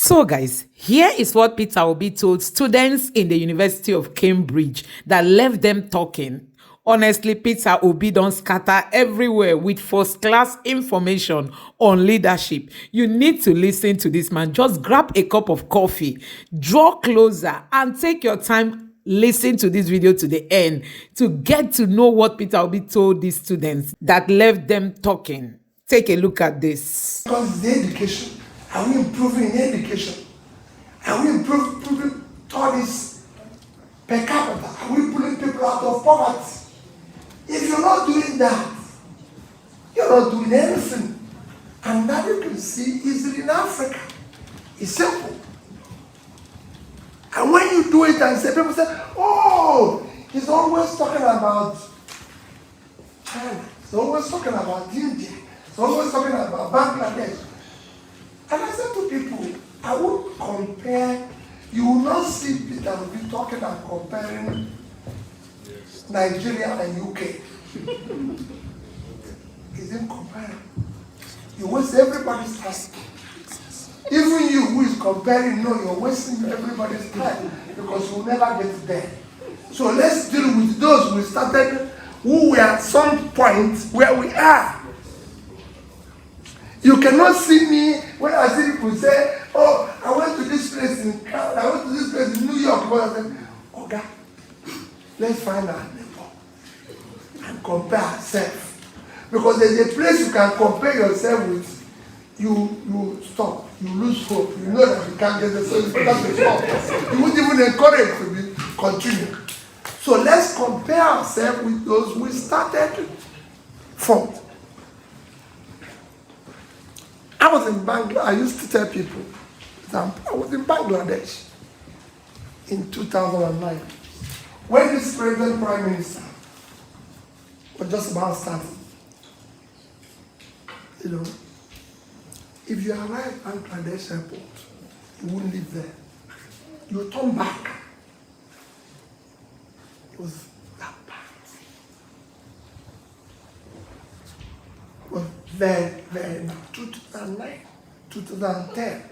So, guys, here is what Peter Obi told students in the University of Cambridge that left them talking. Honestly, Peter Obi don't scatter everywhere with first-class information on leadership. You need to listen to this man. Just grab a cup of coffee, draw closer, and take your time. Listen to this video to the end to get to know what Peter Obi told these students that left them talking. Take a look at this. Because the education, are we improving in education? Are we improving towards per capita? Are we pulling people out of poverty? If you're not doing that, you're not doing anything. And that you can see easily in Africa. It's simple. And when you do it and say, people say, oh, he's always talking about China. He's always talking about India. He's always talking about Bangladesh. And I said to people, I would compare, you will not see Peter Obi talking and comparing Nigeria and UK. He's in comparing. You waste everybody's time. Even you who is comparing, no, you're wasting everybody's time because you will never get there. So let's deal with those we started, who were at some point where we are. You cannot see me when I see people say, oh, I went to this place in Canada, I went to this place in New York. But I said, okay, let's find our neighbor and compare ourselves. Because there's a place you can compare yourself with, you stop, you lose hope, you know that you can't get the so it's better to stop. You wouldn't even encourage to be continue. So let's compare ourselves with those we started from. I was in Bangladesh. I used to tell people, I was in Bangladesh in 2009 when this present prime minister was just about starting. You know, if you arrive at Bangladesh airport, you wouldn't live there. You turn back. It was that bad. It was very, 2009, 2010.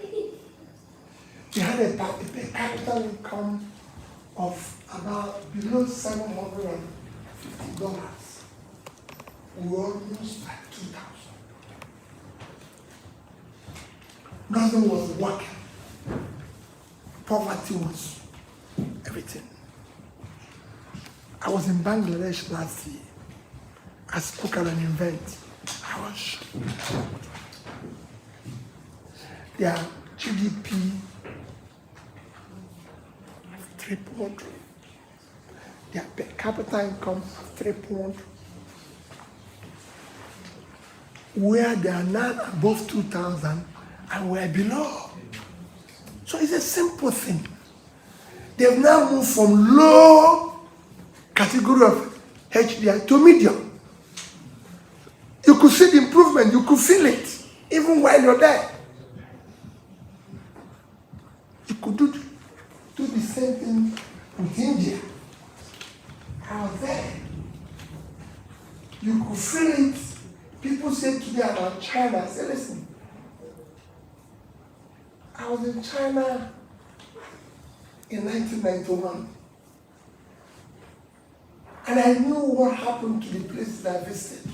We had a per capita income of about below $750. We were almost at 2,000. Nothing was working. Poverty was everything. I was in Bangladesh last year. I spoke at an event. I was shocked. Their GDP 300. Their per capita income 300. Where they are now above 2,000 and we're below. So it's a simple thing. They've now moved from low category of HDI to medium. You could see the improvement, you could feel it, even while you're there. You could do the same thing with India. I was there. You could feel it. People say today about China, I say, listen, I was in China in 1991. And I knew what happened to the places I visited.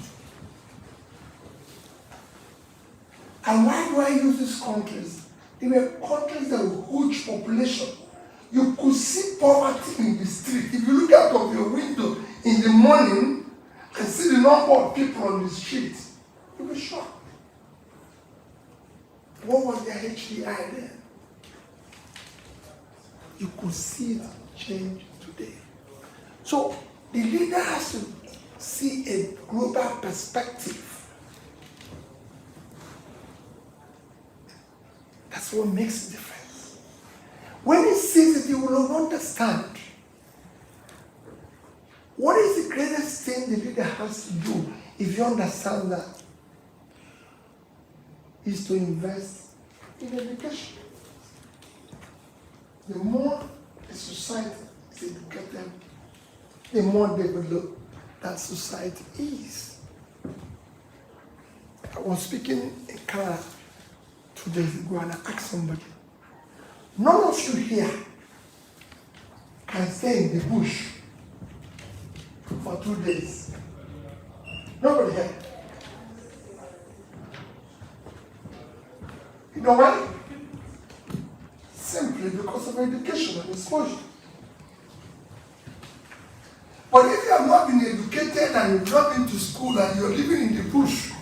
And why do I use these countries? They were countries that were huge population. You could see poverty in the street. If you look out of your window in the morning and see the number of people on the street, you'll be shocked. What was their HDI then? You could see it change today. So the leader has to see a global perspective. That's what makes a difference. When he sees it, he will understand. What is the greatest thing the leader has to do if you understand that? Is to invest in education. The more a society is educated, the more developed that society is. I was speaking in Canada 2 days ago and I asked somebody, None of you here can stay in the bush for 2 days. Nobody here. You know why? Simply because of education and exposure. But if you have not been educated and you've not been to school and you're living in the bush,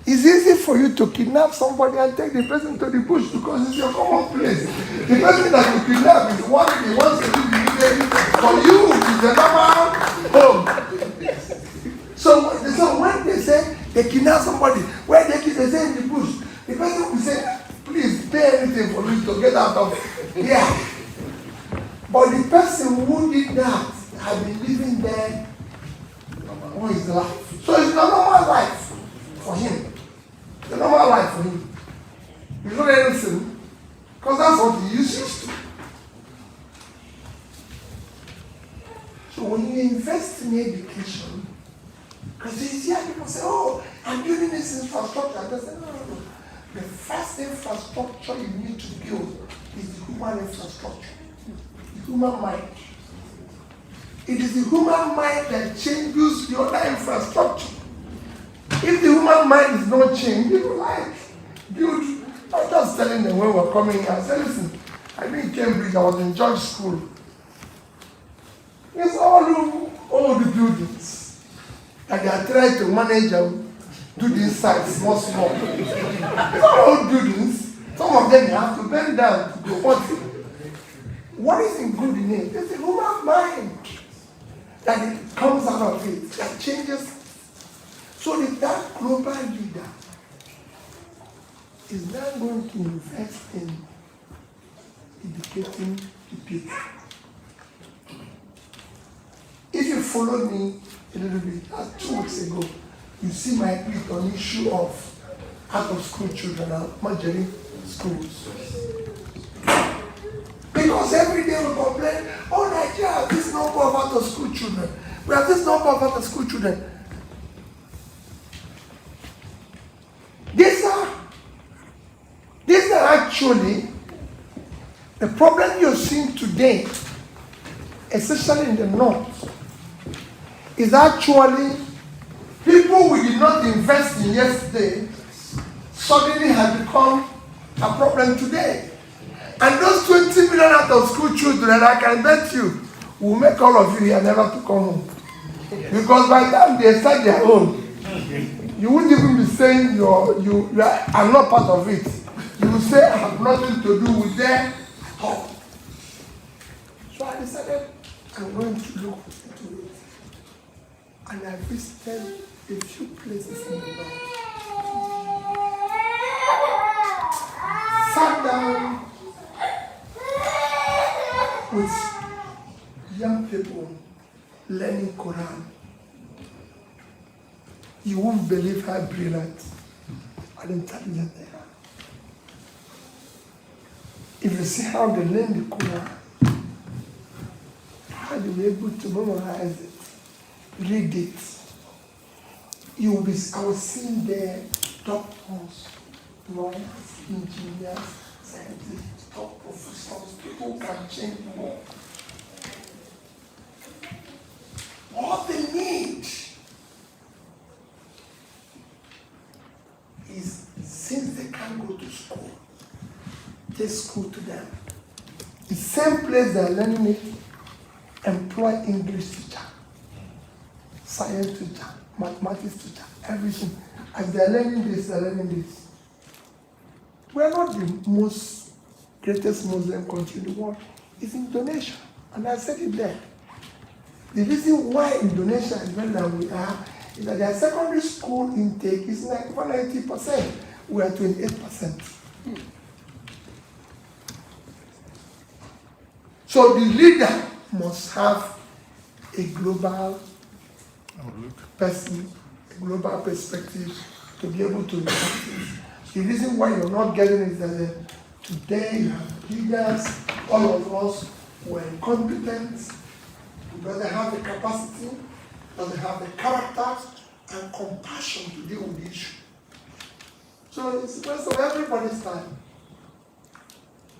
it's easy for you to kidnap somebody and take the person to the bush because it's your common place. The person that you kidnap is the one that wants to live immediately. For you, it's a normal home. So when they say they kidnap somebody, where they say in the bush, the person will say, please pay anything for me to get out of here. But the person who did that had been living there all his life. So it's a normal life for him. It's a normal life for him. He's not anything, because that's what he used to. So when you invest in education, because you hear people say, oh, I'm building this infrastructure. They say, no. The first infrastructure you need to build is the human infrastructure, the human mind. It is the human mind that changes the other infrastructure. If the human mind is not changed, people like build. I was just telling them when we were coming here, I said, listen, I been in Cambridge, I was in George School. It's all old buildings that they are trying to manage and do the inside small. It's all old buildings. Some of them you have to bend down to go. What is good in it? It's the human mind that it comes out of it, that changes. So that global leader is now going to invest in educating the people. If you followed me a little bit, 2 weeks ago, you see my tweet on the issue of out-of-school children and marginal schools. Because every day we complain, oh, Nigeria has this number of out-of-school children. We have this number of out-of-school children. These are actually the problem you're seeing today, especially in the north, is actually people we did not invest in yesterday suddenly have become a problem today. And those 20 million out of school children, I can bet you, will make all of you here never to come home. Because by the time they start their own, you wouldn't even be saying I'm not part of it. You will say I have nothing to do with their home. So I decided I'm going to look into it. And I visited a few places in the north. Sat down with young people learning Quran. You won't believe how brilliant and intelligent they are. If you see how they learn the Quran, how they were able to memorize it, read it, I was seeing there doctors, lawyers, engineers, scientists, top professors, people who can change the world. All they need is, since they can't go to school, take school to them. The same place they're learning it, employ English teacher, science teacher, mathematics teacher, everything. As they're learning this, they're learning this. We're not the greatest Muslim country in the world. It's Indonesia. And I said it there. The reason why Indonesia is better than we are is that their secondary school intake is 90%. We are 28%. So the leader must have a global person, a global perspective to be able to impact this. The reason why you're not getting it is that today you have leaders, all of us were incompetent, because they have the capacity, because they have the character and compassion to deal with the issue. So it's a waste of everybody's time.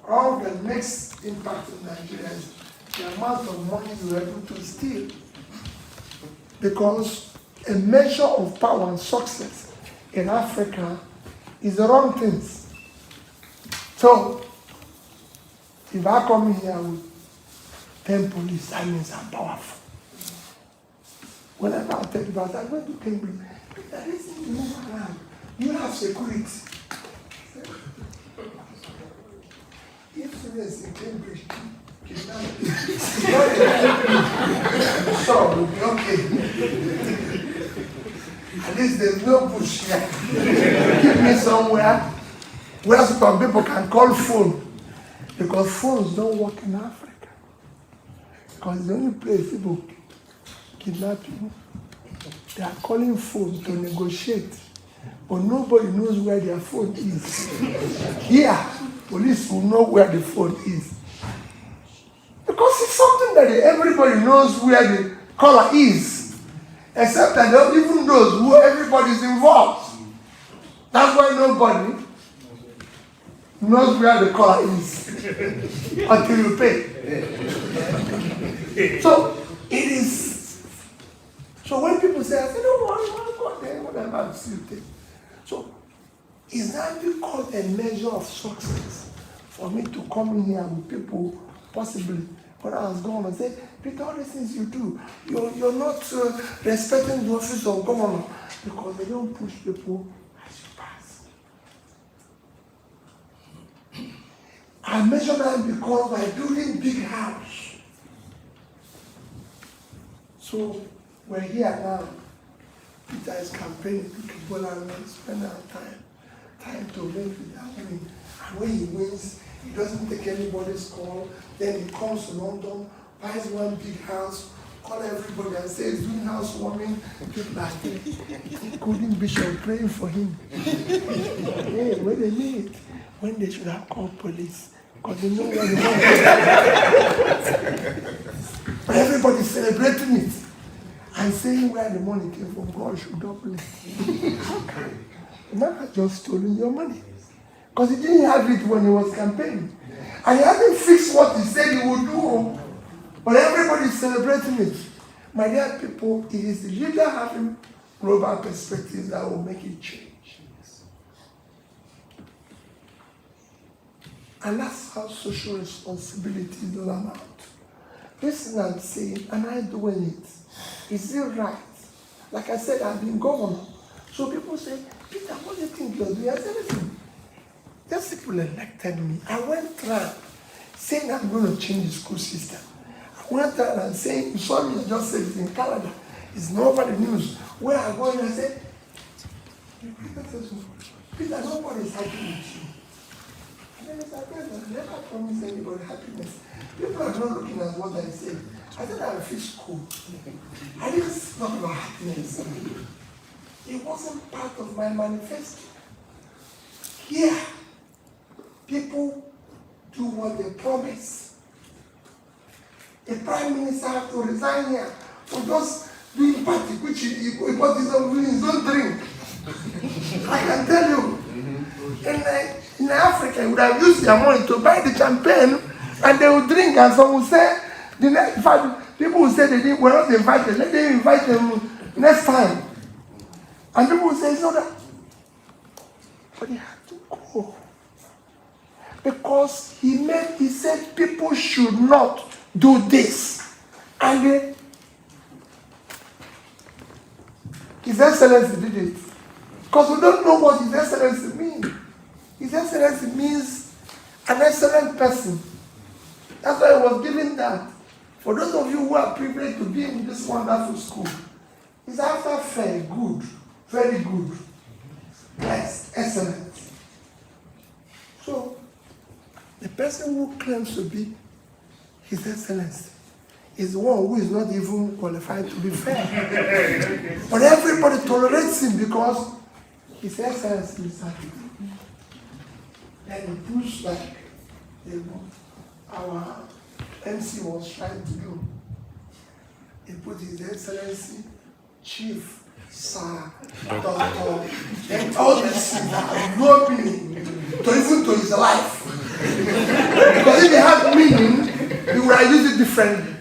all the next impact in Nigeria is the amount of money you are able to steal. Because a measure of power and success in Africa is the wrong things. So, if I come here with 10 police, that means I'm powerful. Whenever I tell you about that, I went to Cambridge. There isn't you move around. You have security. If students in Cambridge kidnap you, sure, we'll be okay. At least there's no bush here. Give me somewhere where some people can call phone. Because phones don't work in Africa. Because it's the only place people kidnap you. They are calling phone to negotiate. But nobody knows where their phone is. Here, police will know where the phone is. Because it's something that everybody knows where the caller is. Except that they don't even know who everybody is involved. That's why nobody knows where the caller is until you pay. So it is. So when people say, I say, no, whatever, I'm still taking. So is that called a measure of success for me to come in here with people, possibly when I was governor, and say, Peter, all the things you do, you're not respecting the office of governor because they don't push people as you pass. I measure that because by building big house. So we're here now. Peter is campaigning to people and spend our time to make it happen. And when he wins, he doesn't take anybody's call. Then he comes to London, buys one big house, call everybody and says, doing housewarming. People are including Bishop praying for him. Hey, when they meet, when they should have called police, because they know where they want. But everybody's celebrating it and saying where the money came from. God should double it. How can the man has just stolen your money? Because he didn't have it when he was campaigning. And he hasn't fixed what he said he would do. But everybody's celebrating it. My dear people, it is the leader having global perspectives that will make it change. And that's how social responsibility is all about. Listen, I'm saying, and I'm doing it. Is it right? Like I said, I've been governor. So people say, Peter, what do you think you're doing? I said, listen, those people elected me. I went around saying I'm going to change the school system. I went around and saying, you saw me, I just said it in Canada. It's not over the news. Where I go and I said, Peter, nobody is happy with you. And then I said, I never promised anybody happiness. People are not looking at what I say. I said I feel school. I didn't talk about happiness. It wasn't part of my manifesto. Here, people do what they promise. A prime minister has to resign here for just doing party, which hypothesis means don't drink. I can tell you. In Africa, you would have used their money to buy the champagne and they would drink, and some would say, the next five people will say they were not invited, let them invite them next time. And people will say, it's not that. But he had to go. Because he said people should not do this. And His Excellency did it. Because we don't know what His Excellency means. His Excellency means an excellent person. That's why I was given that. For those of you who are privileged to be in this wonderful school, it's after fair, good, very good, yes, excellent. So, the person who claims to be His Excellency is the one who is not even qualified to be fair. But everybody tolerates him because His Excellency is happy. Then he push like our MC was trying to do. He put His Excellency, Chief, Sir, Doctor, and all these things that have no meaning to even to his life. if it had meaning, you would have used it differently.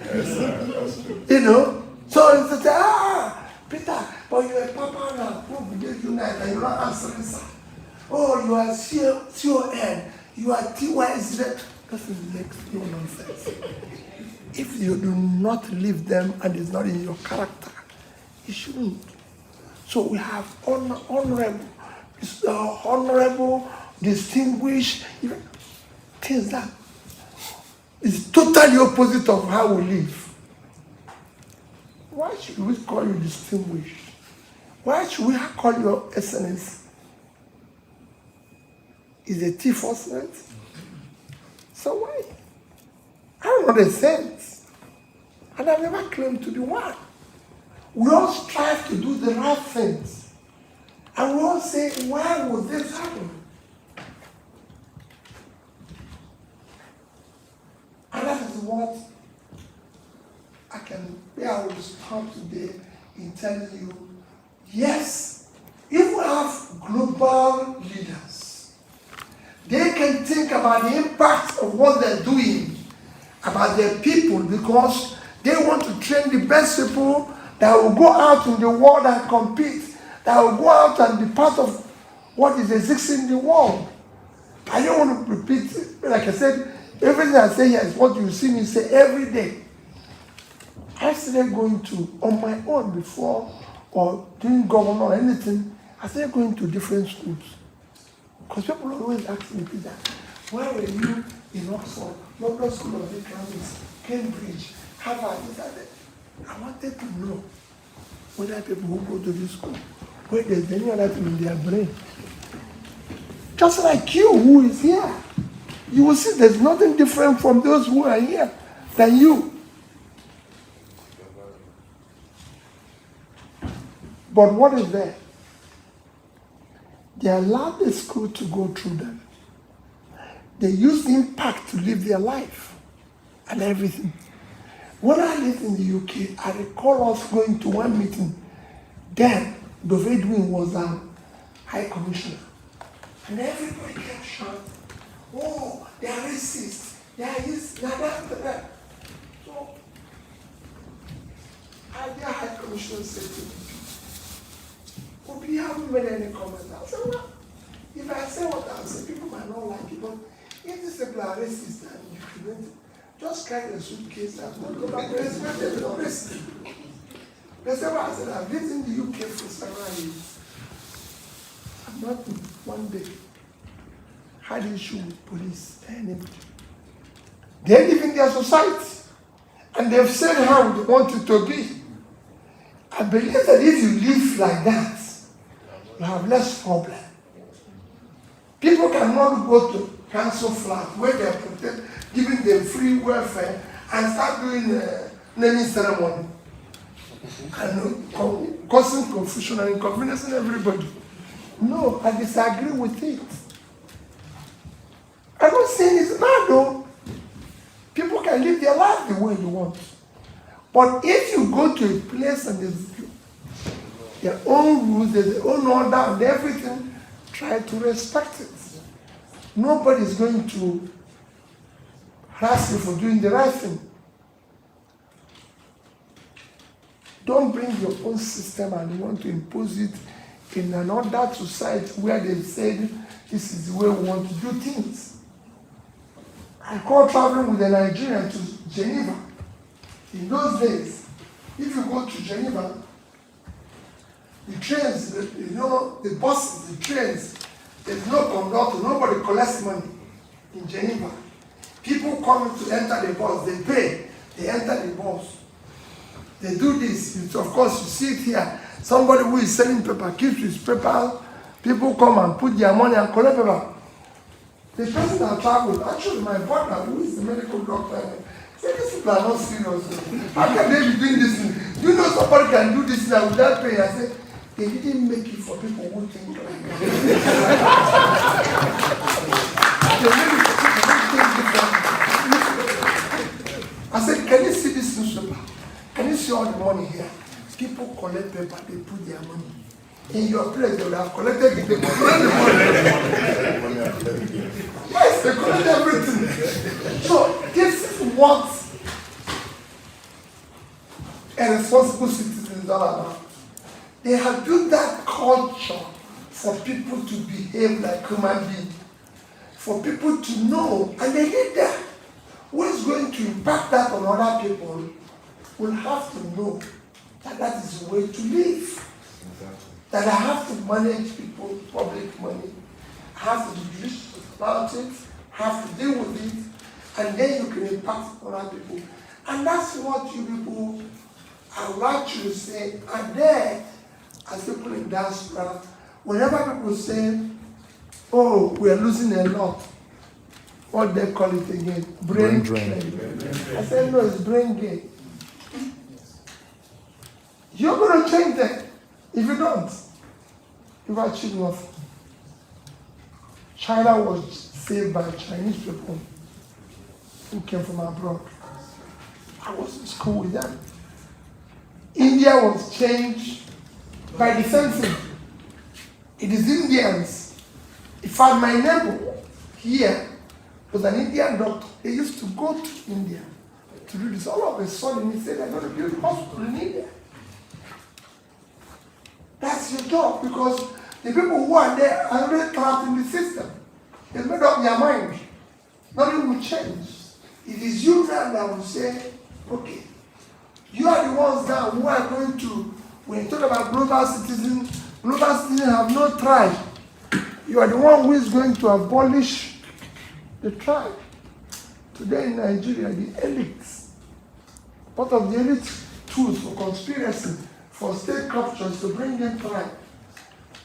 You know? So it's say, Peter, but you're a papa now. Who gave you night and you're not answering, sir? Oh, you are CON. You are TYZ. That makes no nonsense. If you do not live them and it's not in your character, you shouldn't. So we have honorable, distinguished, things that is totally opposite of how we live. Why should we call you distinguished? Why should we call your excellence? Is a thief or sense? So why? I don't know the sense. And I've never claimed to be one. We all strive to do the right things. And we all say, why would this happen? And that is what I will stop today in telling you, yes, if we have global leaders, they can think about the impact of what they're doing, about their people, because they want to train the best people that will go out in the world and compete, that will go out and be part of what is existing in the world. I don't want to repeat, like I said, everything I say here is what you see me say every day. I started going to, on my own before, or doing government or anything, I started going to different schools. Because people always ask me, Peter, why were you in Oxford, London School of Economics, Cambridge, Harvard? I wanted to know whether people who go to this school, whether there's any other thing in their brain. Just like you, who is here. You will see there's nothing different from those who are here than you. But what is there? They allowed the school to go through them. They use the impact to live their life and everything. When I lived in the UK, I recall us going to one meeting. Then, Dove Edwin was a high commissioner. And everybody kept shouting, oh, they are racist. They are this, that. So, the high commissioner said to me, Obi, haven't made any comments. I said, well, if I say what I say, people might not like it, but if these people are racist and you prevent it, just carry a suitcase and go back to the no racist. That's why I said, I've lived in the UK for several years. I've not one day had issue with police or anybody. They live in their society, and they've said how they want it to be. I believe that if you live like that, you have less problem. People cannot go to council flat where they are giving them free welfare and start doing naming ceremony and causing confusion and inconveniencing everybody. No, I disagree with it. I'm not saying it's bad though. People can live their life the way they want. But if you go to a place and there's their own rules, their own order and everything, try to respect it. Nobody is going to harass you for doing the right thing. Don't bring your own system and you want to impose it in another society where they said this is the way we want to do things. I call traveling with a Nigerian to Geneva. In those days, if you go to Geneva, the trains, the buses, the trains, there's no conductor, nobody collects money in Geneva. People come to enter the bus, they pay, they enter the bus. They do this. Of course, you see it here. Somebody who is selling paper keeps his paper. People come and put their money and collect paper. The person that traveled, actually my partner, who is the medical doctor, said these people are not serious. How can they be doing this thing? Do you know somebody can do this now without paying? I said, they didn't make it for people who think like that. They made it for people who think differently. I said, can you see this newspaper? Can you see all the money here? People collect paper, they put their money. In your place, they would have collected the paper. Yes, they collect everything. So this is what a responsible citizen is all about. They have built that culture for people to behave like human beings, for people to know, and they need that. Who is going to impact that on other people will have to know that that is the way to live. That I have to manage people's public money. I have to be judicious about it, have to deal with it, and then you can impact on other people. And that's what you people, I would like you to say, are there as people in diaspora. Whenever people say, oh, we are losing a lot, what they call it again? Brain drain. I said, no, it's brain gain. You're going to change that. If you don't, you've achieved nothing. China was saved by Chinese people who came from abroad. I was in school with them. India was changed by the same thing. It is Indians. In fact, my neighbor here was an Indian doctor. They used to go to India to do this. All of a sudden, he said, they're going to build a hospital in India. That's your job, because the people who are there are already trapped in the system. They made up their mind. Nothing will change. It is you now that will say, okay, you are the ones now who are going to, when you talk about global citizens have no tribe. You are the one who is going to abolish the tribe. Today in Nigeria, the elites, part of the elite tools for conspiracy, for state capture is to bring in tribe.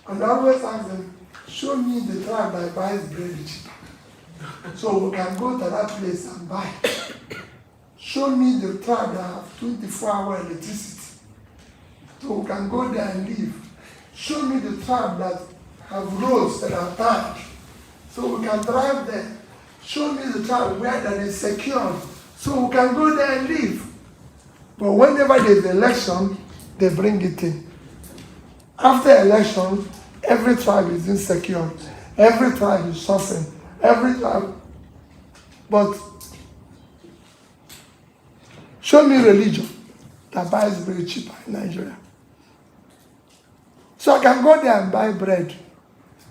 And I always ask them, show me the tribe that buys bread cheaper. So we can go to that place and buy. Show me the tribe that have 24-hour electricity. So we can go there and live. Show me the tribe that have roads that are tarred. So we can drive there. Show me the tribe where that is secured. So we can go there and live. But whenever there's election, they bring it in. After election, every tribe is insecure. Every tribe is suffering. Every tribe. But show me religion that buys bread cheaper in Nigeria. So I can go there and buy bread.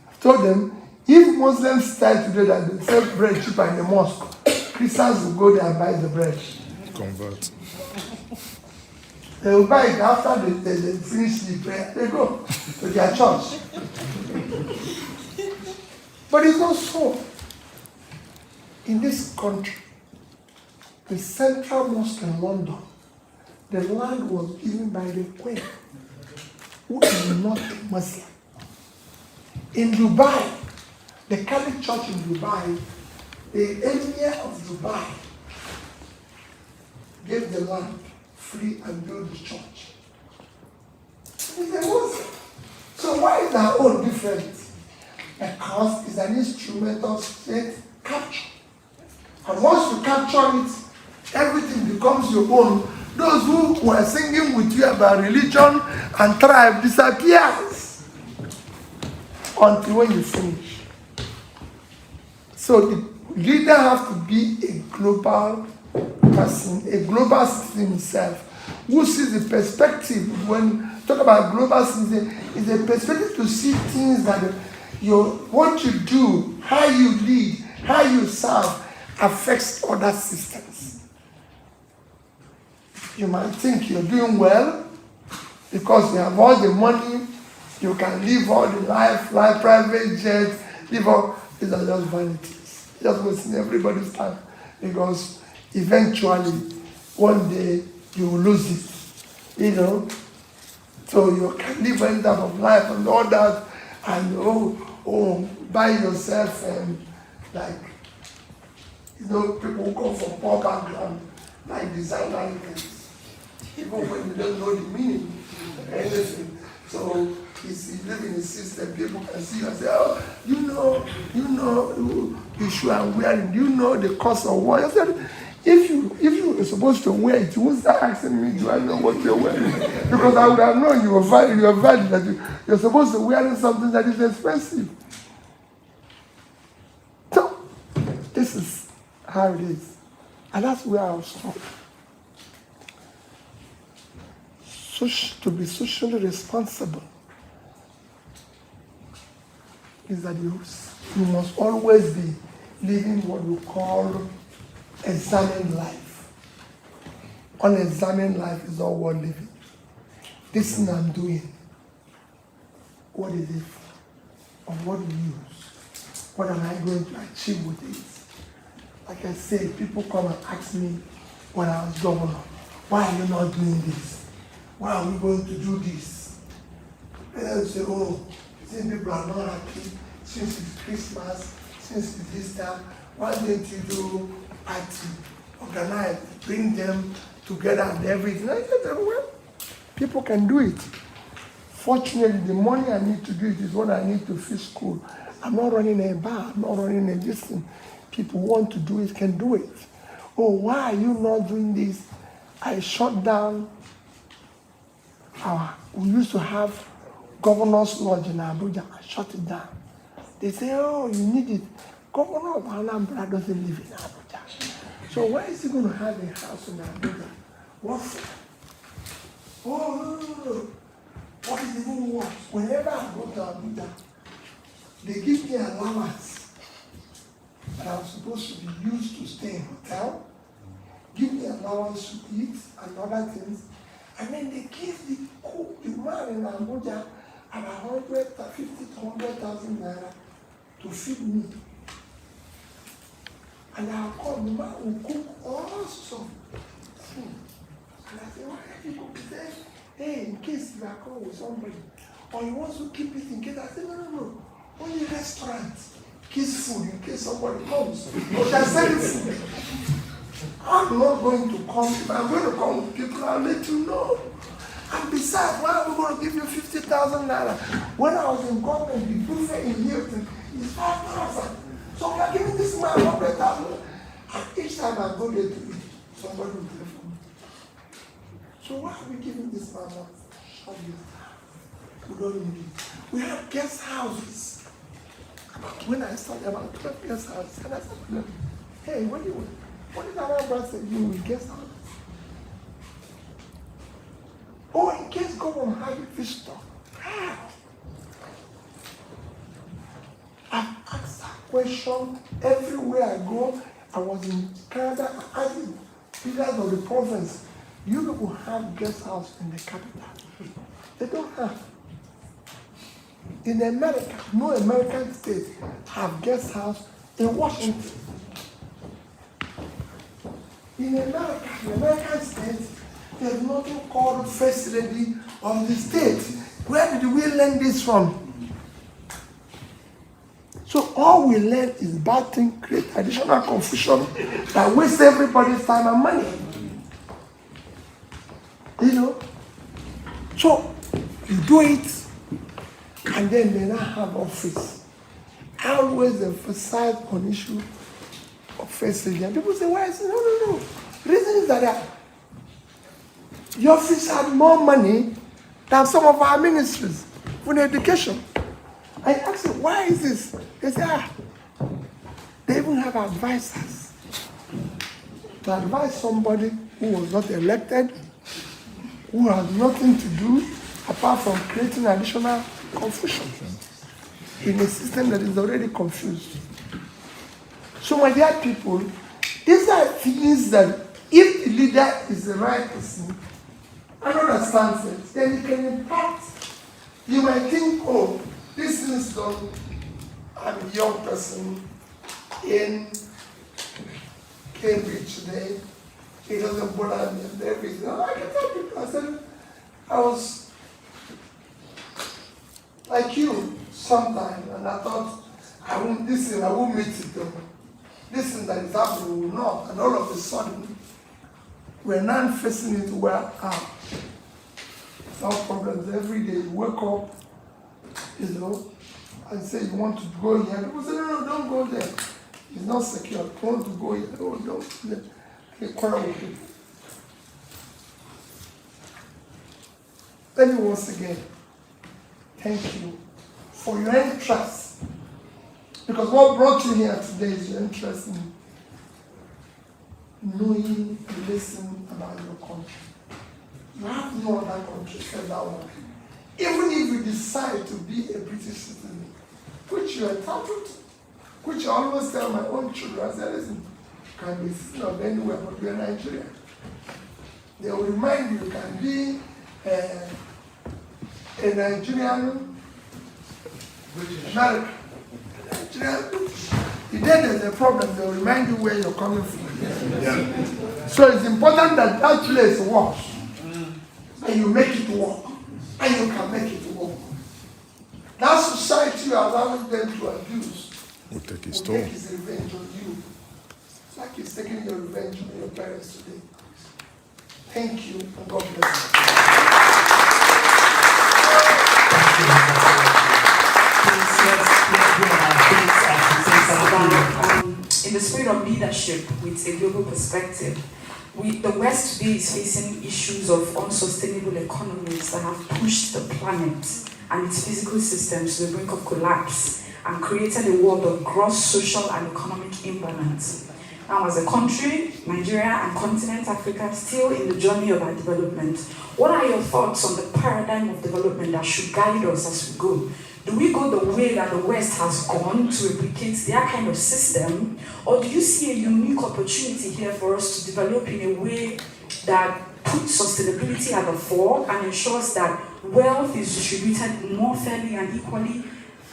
I told them, if Muslims start today that they sell bread cheaper in the mosque, Christians will go there and buy the bread. Convert. They will buy it after they finish the prayer. They go to their church. But it's not so. In this country, the central mosque in London, the land was given by the Queen, who is not a Muslim. In Dubai, the Catholic Church in Dubai, the Emir of Dubai gave the land free and build the church. It's a Muslim. So why is our own different? Because it's an instrument of state capture. And once you capture it, everything becomes your own. Those who were singing with you about religion and tribe disappears until when you finish. So the leader has to be a global person, a global citizen himself, who sees the perspective. When talk about global citizen, is a perspective to see things that what you do, how you lead, how you serve, affects other systems. You might think you're doing well because you have all the money, you can live all the life, fly private jets, live all. These are just vanities. Just wasting everybody's time, because eventually, one day, you will lose it. So you can live any type of life and all that, and buy yourself like, people who come from poor background, like designer items, even when you don't know the meaning of anything. So you live in a system, people can see you and say, oh, you know the shoe I'm wearing, you know the cost of what. I said, if you were supposed to wear it, you wouldn't start asking me, do I know what you're wearing? Because I would have known you are valid, that you're supposed to wear something that is expensive. how it is. And that's where I'll stop. To be socially responsible is that you must always be living what we call examined life. Unexamined life is not worth living. This thing I'm doing, what is it for? Of what use? What am I going to achieve with it? Like I said, people come and ask me when I was governor, why are you not doing this? Why are we going to do this? And I would say, oh, since people are not happy, since it's Christmas, since it's Easter, why don't you do party, organize, bring them together and everything? I said, well, people can do it. Fortunately, the money I need to do it is what I need to fill school. I'm not running a bar, I'm not running a distance. People want to do it, can do it. Oh, why are you not doing this? I shut down we used to have Governor's Lodge in Abuja. I shut it down. They say, oh, you need it. Governor of Anambra doesn't live in Abuja. So why is he going to have a house in Abuja? What for? Oh, no. What is even worse? Whenever I go to Abuja, they give me allowance that I'm supposed to be used to stay in hotel, give me allowance to eat and other things, and then they give the cook, the man in Abuja, about 150 to 100,000 naira to feed me. And I'll call the man who cook all sorts of food. And I say, why are you cooking? He says, hey, in case you are called with somebody, or he wants to keep it in case. I say, no. Only restaurants. Kids food in case somebody comes. But they're selling food. I'm not going to come. If I'm going to come with people, I'll let you know. And besides, why are we going to give you 50,000 naira? When I was in government, the buffet in Hilton is 5,000. So we are giving this man 100,000. And each time I go there to eat, somebody will pay for me. So why are we giving this man money? We don't need it. We have guest houses. When I started about 12 guest houses, and I said to them, hey, what did our brother say you with guest houses? Oh, in case government have a visitor. How? I've asked that question everywhere I go. I was in Canada, I asked leaders of the province, you people have guest house in the capital. They don't have. In America, no American state have guest house in Washington. In America, the American states, there's nothing called first lady of the state. Where did we learn this from? So all we learn is bad thing, create additional confusion that wastes everybody's time and money. You know? So you do it, and then they now have office. I always emphasize on issue of first lady. And people say, why? I say, no. The reason is that the office had more money than some of our ministries for education. I asked them, why is this? They say, they even have advisors to advise somebody who was not elected, who has nothing to do apart from creating additional confusion in a system that is already confused. So my dear people, these are things that if the leader is the right person and understands it, then it can impact. You might think, oh, this is done. I'm a young person in Cambridge today. It doesn't bother me and everything. I can tell people, I said, I was like you sometime, and I thought, I won't meet it though. This thing that is happening will not. And all of a sudden, we're now facing it where, no problems every day. You wake up, you know, and say you want to go here. People say, no, don't go there. It's not secure. You want to go here. No, don't. They quarrel with people. Let me once again thank you for your interest. Because what brought you here today is your interest in knowing and listening about your country. You have no other country except that one. Even if you decide to be a British citizen, which you are entitled to, which I always tell my own children, I say, listen, you can be a citizen of anywhere but you're Nigerian. They will remind you can be a Nigerian, American, Nigerian, British. If there's a problem, they will remind you where you're coming from. Yeah. So it's important that that place works, and you make it work, and you can make it work. That society you are allowing them to abuse will take his revenge on you. It's like he's taking your revenge on your parents today. Thank you, and God bless you. In the spirit of leadership with a global perspective, the West today is facing issues of unsustainable economies that have pushed the planet and its physical systems to the brink of collapse and created a world of gross social and economic imbalance. Now, as a country, Nigeria and continent Africa still in the journey of our development, what are your thoughts on the paradigm of development that should guide us as we go? Do we go the way that the West has gone to replicate their kind of system, or do you see a unique opportunity here for us to develop in a way that puts sustainability at the fore and ensures that wealth is distributed more fairly and equally,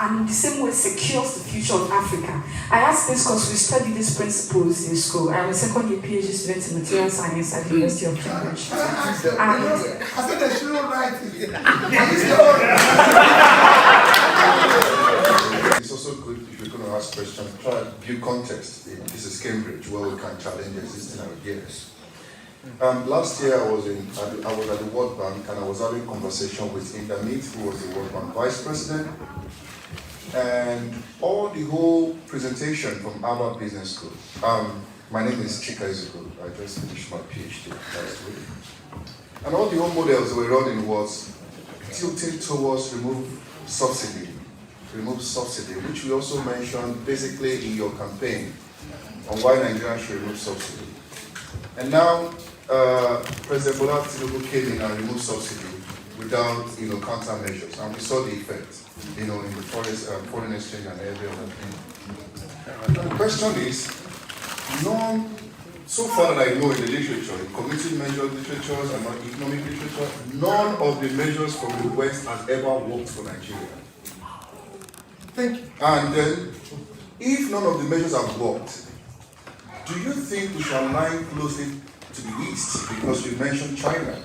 and in the same way secures the future of Africa? I ask this because we study these principles in school. I'm a second-year PhD student in material science at the University of Cambridge. I said I shouldn't write it. It's also good if you're going to ask questions, try to view context. This is Cambridge, where we can challenge existing ideas. Last year I was at the World Bank, and I was having a conversation with Indamit, who was the World Bank Vice President, and the whole presentation from Harvard Business School. My name is Chika Izuku. I just finished my PhD last week. And all the whole models we were running was tilting towards remove subsidy, which we also mentioned basically in your campaign on why Nigeria should remove subsidy. And now President Bola Tinubu came in and removed subsidy without countermeasures, and we saw the effect in the foreign exchange and every other thing. And the question is, so far that I know in the literature, in community measure literatures and economic literature, none of the measures from the West has ever worked for Nigeria. Thank you. And then, if none of the measures have worked, do you think we shall align closely to the East? Because you mentioned China.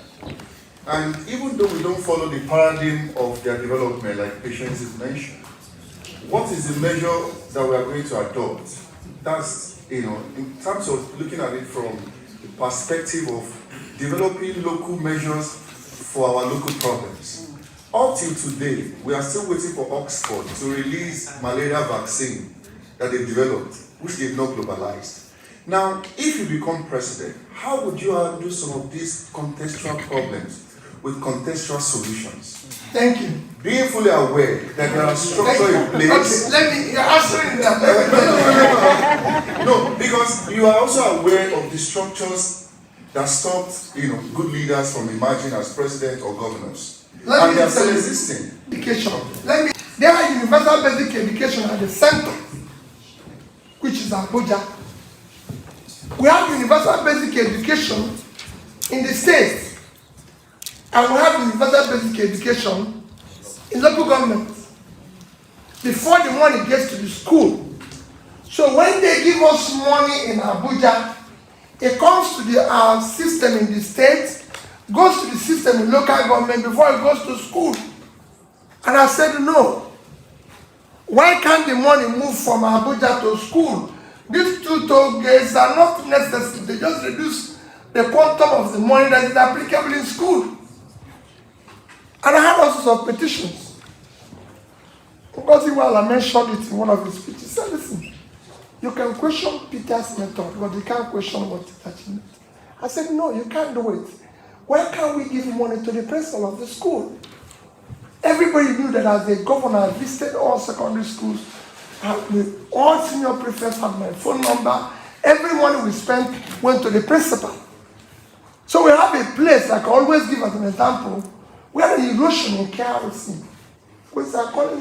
And even though we don't follow the paradigm of their development, like Patience is mentioned, what is the measure that we are going to adopt? That's, in terms of looking at it from the perspective of developing local measures for our local problems. Up till today, we are still waiting for Oxford to release malaria vaccine that they've developed, which they've not globalized. Now, if you become president, how would you handle some of these contextual problems with contextual solutions? Thank you. Being fully aware that there are structures in place. Okay, you're answering that. No, because you are also aware of the structures that stopped, good leaders from emerging as president or governors. And they are still existing. Education. There are universal basic education at the center, which is Abuja. We have universal basic education in the states. And we have universal basic education in local governments before the money gets to the school. So when they give us money in Abuja, it comes to our system in the state, goes to the system in local government before it goes to school. And I said, no. Why can't the money move from Abuja to school? These two toll gates are not necessary. They just reduce the quantum of the money that is applicable in school. And I had also some petitions. Because I mentioned it in one of his speeches. He said, listen, you can question Peter's method, but you can't question what is actually. I said, no, you can't do it. Why can't we give money to the principal of the school? Everybody knew that as a governor, I visited all secondary schools. All senior prefects had my phone number. Every money we spent went to the principal. So we have a place, like I always give as an example, where the erosion in KRC, which are calling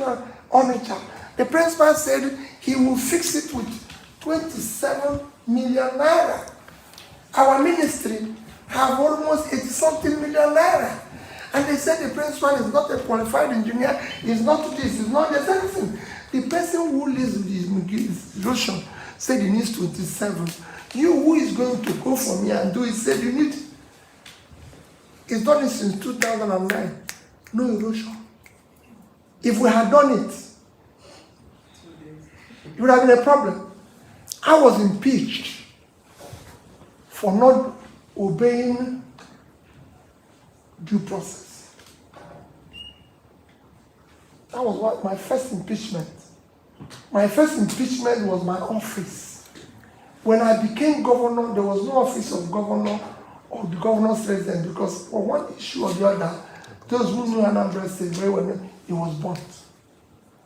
Onitsha. The principal said he will fix it with 27 million naira. Our ministry have almost 80-something million naira. And they said the principal is not a qualified engineer, is not this, is not this, anything. The person who lives with his erosion said he needs 27. You who is going to go for me and do it said you need. It's done it since 2009. No erosion. If we had done it, it would have been a problem. I was impeached for not obeying due process. That was what my first impeachment. My first impeachment was my office. When I became governor, there was no office of governor or the governor's resident because for one issue or the other, those who knew Anambra State very well, it was burnt.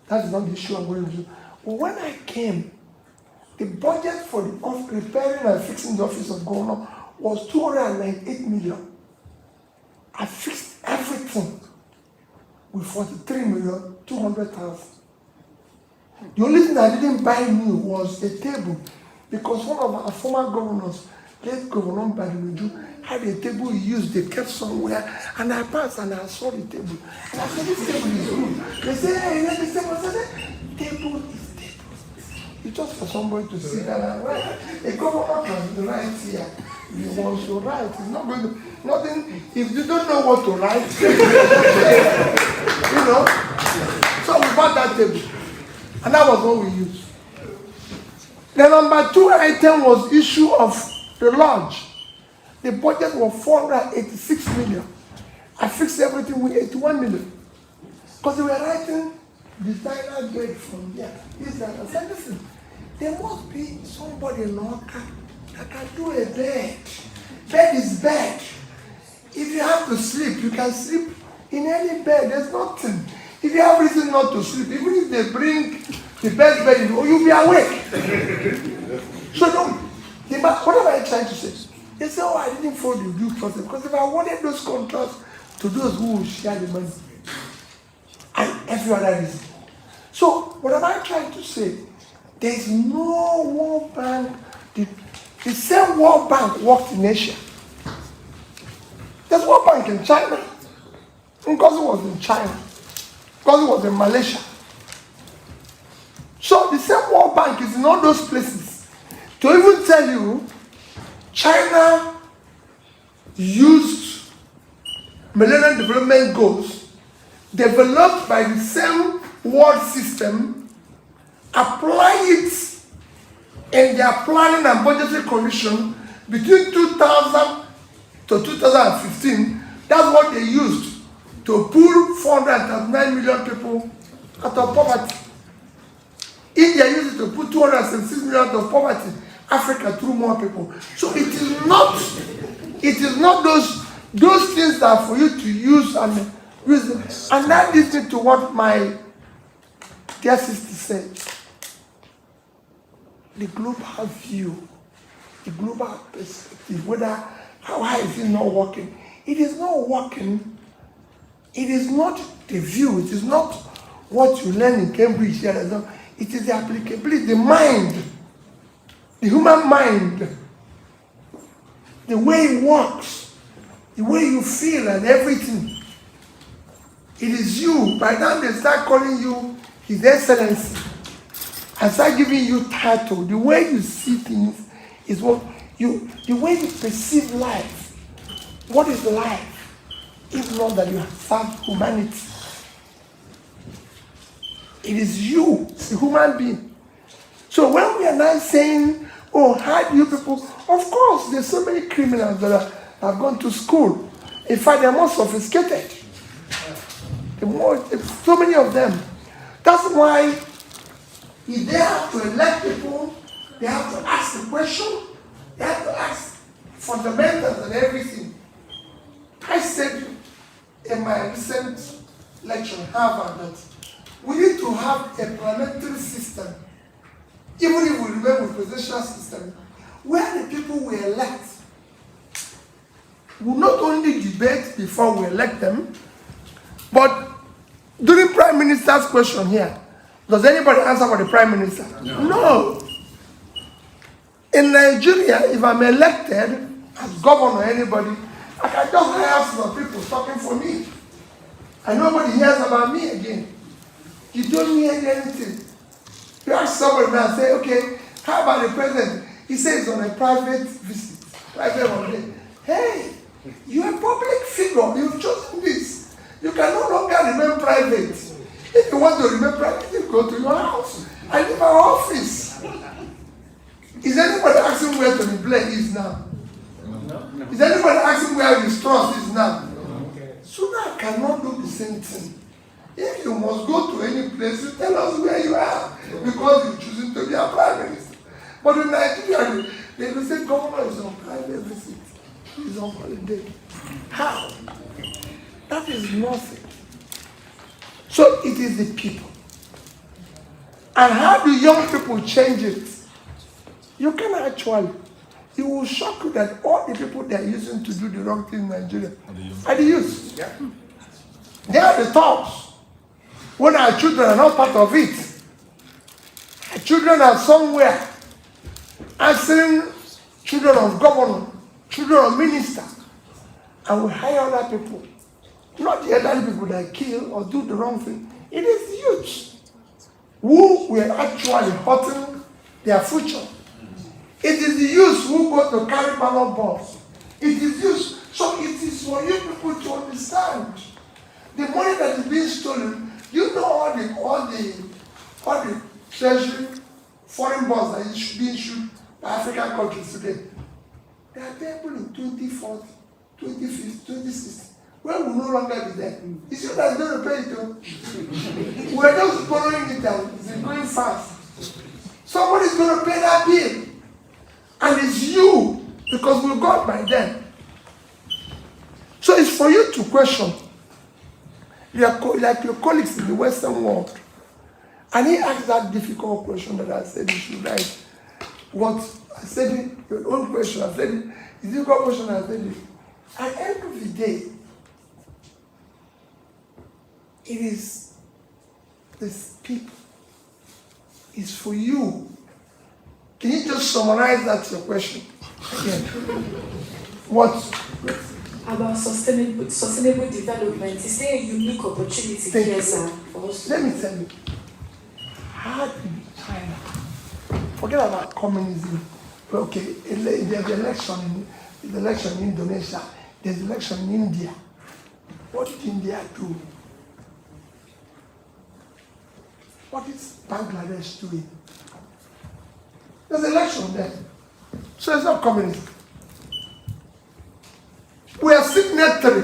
That is not the issue I'm going to do. But when I came, the budget for the repairing and fixing the office of governor was 298 million. I fixed everything with 43,200,000. The only thing I didn't buy new was a table because one of our former governors, late Governor Tinubu, had a table he used, they kept somewhere, and I passed and I saw the table. And I said, this table is good. They said, hey, this table. I said, table is table. It's just for somebody to sit down and write. A governor can write here. He wants to write. It's not going to, nothing, if you don't know what to write, you know. So we bought that table. And that was what we used. The number 2 item was issue of the lodge. The budget was 486 million. I fixed everything with 81 million. Because they were writing designer grade from there. I said, listen, there must be somebody in Oka that can do a bed. Bed is bed. If you have to sleep, you can sleep in any bed. There's nothing. If you have reason not to sleep, even if they bring the best bed, you'll be awake. So don't. What am I trying to say? They say, oh, I didn't follow the due process. Because if I wanted those contracts to those who will share the money, and every other reason. So, what am I trying to say? There is no World Bank. The same World Bank worked in Asia. There's World Bank in China. Because it was in China. Because it was in Malaysia. So, the same World Bank is in all those places. To even tell you, China used Millennium Development Goals developed by the same world system, apply it in their planning and budgetary commission between 2000 to 2015. That's what they used to pull 439 million people out of poverty. India used it to put 276 million out of poverty. Africa through more people. So it is not those things that are for you to use and use them. And that leads me to what my dear sister said. The global view, the global perspective, why is it not working? It is not working. It is not the view. It is not what you learn in Cambridge here. It is the applicability, the mind. The human mind, the way it works, the way you feel and everything. It is you. By now they start calling you His Excellency and start giving you title. The way you see things is the way you perceive life. What is life? If not that you have served humanity. It is you, the human being. So when we are now saying, oh, how do you people? Of course, there's so many criminals that have gone to school. In fact, they're more sophisticated. So many of them. That's why if they have to elect people, they have to ask the question, they have to ask fundamentals and everything. I said in my recent lecture in Harvard that we need to have a parliamentary system. Even if we remain with presidential system, where the people we elect will not only debate before we elect them, but during Prime Minister's question here, does anybody answer for the Prime Minister? No. In Nigeria, if I'm elected as governor or anybody, I can just hire some people talking for me. And nobody hears about me again. You don't hear anything. You ask somebody now and say, okay, how about the president? He says on a private visit, private holiday. Hey, you're a public figure. You've chosen this. You can no longer remain private. If you want to remain private, you go to your house. I leave our office. Is anybody asking where Tony Blair is now? No. Is anybody asking where his trust is now? Sudan cannot do the same thing. If you must go to any place, you tell us where you are because you're choosing to be a prime minister. But in Nigeria, they will say governor is on private visit. He's on holiday. How? That is nothing. So it is the people. And how do young people change it? You can actually. It will shock you that all the people they are using to do the wrong thing in Nigeria are the youth. Yeah. They are the tops. When our children are not part of it, our children are somewhere answering children of governor, children of minister, and we hire other people. Not the elderly people that kill or do the wrong thing. It is youth who were actually hurting their future. It is the youth who go to carry ballot balls. It is youth. So it is for you people to understand. The money that is being stolen, you know all the treasury, foreign bonds that is being issued by African countries today. They are payable in 2040, 2050, 2060. When we no longer be there. It's you that is going to pay it too. We're just borrowing it and it's going fast. Somebody's going to pay that bill. And it's you, because we got by them. So it's for you to question. Like your colleagues in the Western world. And he asked that difficult question that I said you should write. What I said it, your own question, I said it, the difficult question I said it. At the end of the day, it is this people. It's for you. Can you just summarize that your question again? What? About sustainable development. Is there a unique opportunity here, sir, for us? Let me tell you. How did China forget about communism? Okay, there's election in Indonesia. There's election in India. What did India do? What is Bangladesh doing? There's election there. So it's not communism. We are signatory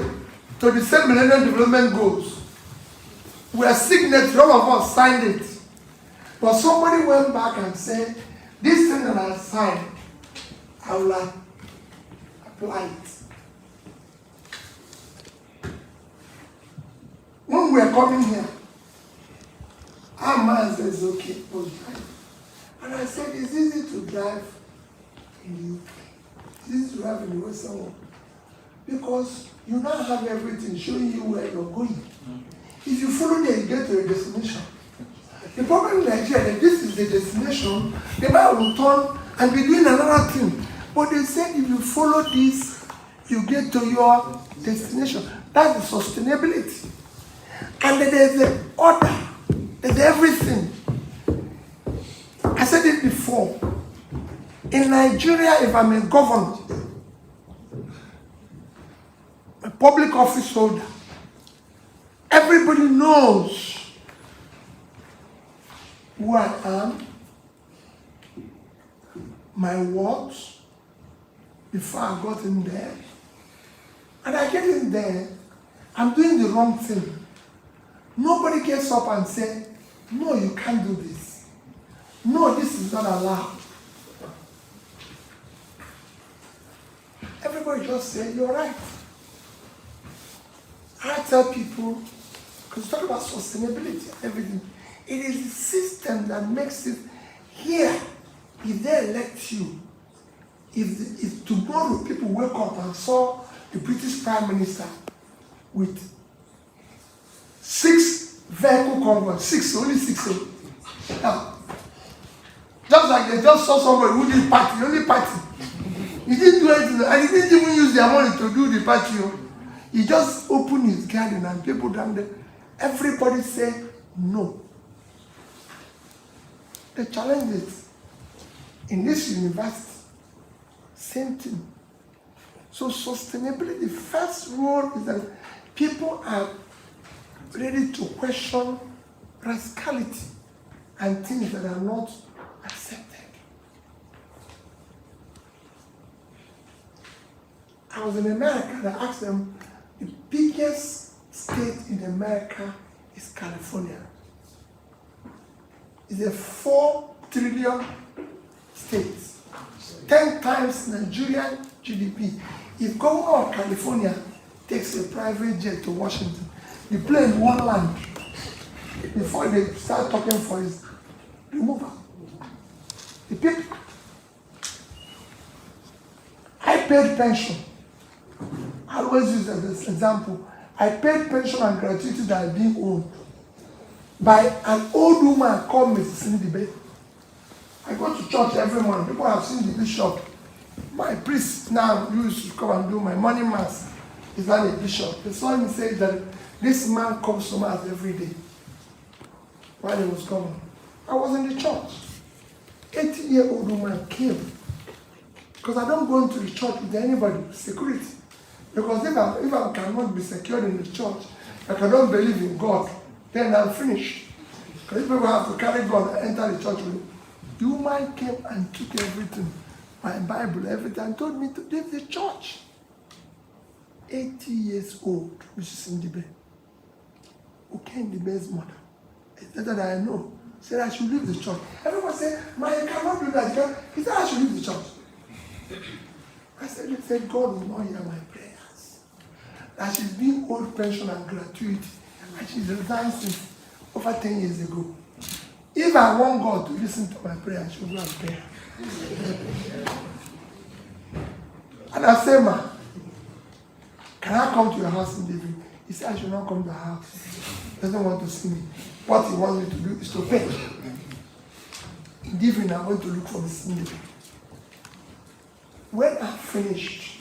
to the same Millennium Development Goals. We are signatory, all of us signed it. But somebody went back and said, this thing that I signed, I will apply it. When we are coming here, our man says, okay, we'll drive. And I said, it's easy to drive in the UK. It's easy to drive in the Western world. Because you now have everything showing you where you're going. If you follow there, you get to a destination. The problem in Nigeria is this is the destination, the man will turn and be doing another thing. But they said if you follow this, you get to your destination. That's the sustainability. And then there's the order. There's everything. I said it before. In Nigeria, if I'm a governor, a public office holder, everybody knows who I am, my words, before I got in there. And I get in there, I'm doing the wrong thing. Nobody gets up and says, no, you can't do this. No, this is not allowed. Everybody just says, you're right. I tell people, because talk about sustainability and everything, it is the system that makes it here. If they elect you, if tomorrow people wake up and saw the British Prime Minister with 6 vehicle convoys, only 6. Now, just like they just saw somebody who did party, only party. He didn't do anything, and he didn't even use their money to do the party. He just opened his garden and people down there, everybody said no. They challenged it. In this university, same thing. So sustainability, the first rule is that people are ready to question rascality and things that are not accepted. I was in America and I asked them, the biggest state in America is California. It's a 4 trillion state, 10 times Nigerian GDP. If governor of California takes a private jet to Washington, the plane won't land before they start talking for his removal. The people. I paid pension. I always use as an example. I paid pension and gratuity that are being owned by an old woman called Mrs. Ndibe. I go to church every morning. People have seen the bishop. My priest now used to come and do my morning mass. He's not a bishop. They saw him say that this man comes to mass every day while he was coming. I was in the church. 80-year-old woman came. Because I don't go into the church with anybody, security. Because if I cannot be secured in the church, like I don't believe in God, then I'm finished. Because if people have to carry God and enter the church with me. The woman came and took everything, my Bible, everything, and told me to leave the church. 80 years old, Mrs. Ndibe. Okay, Ndibe's mother. It's that I know. Said I should leave the church. Everyone said, "Man, you cannot do that." He said I should leave the church. I said, God will not hear my prayers. That she's being old pension and gratuity, and she's resigned since over 10 years ago. If I want God to listen to my prayer, I should go and pray. And I said, "Ma, can I come to your house in the evening?" He said, "I should not come to the house. He doesn't want to see me. What he wants me to do is to pay." In the evening, I went to look for Miss Ndibe. When I finished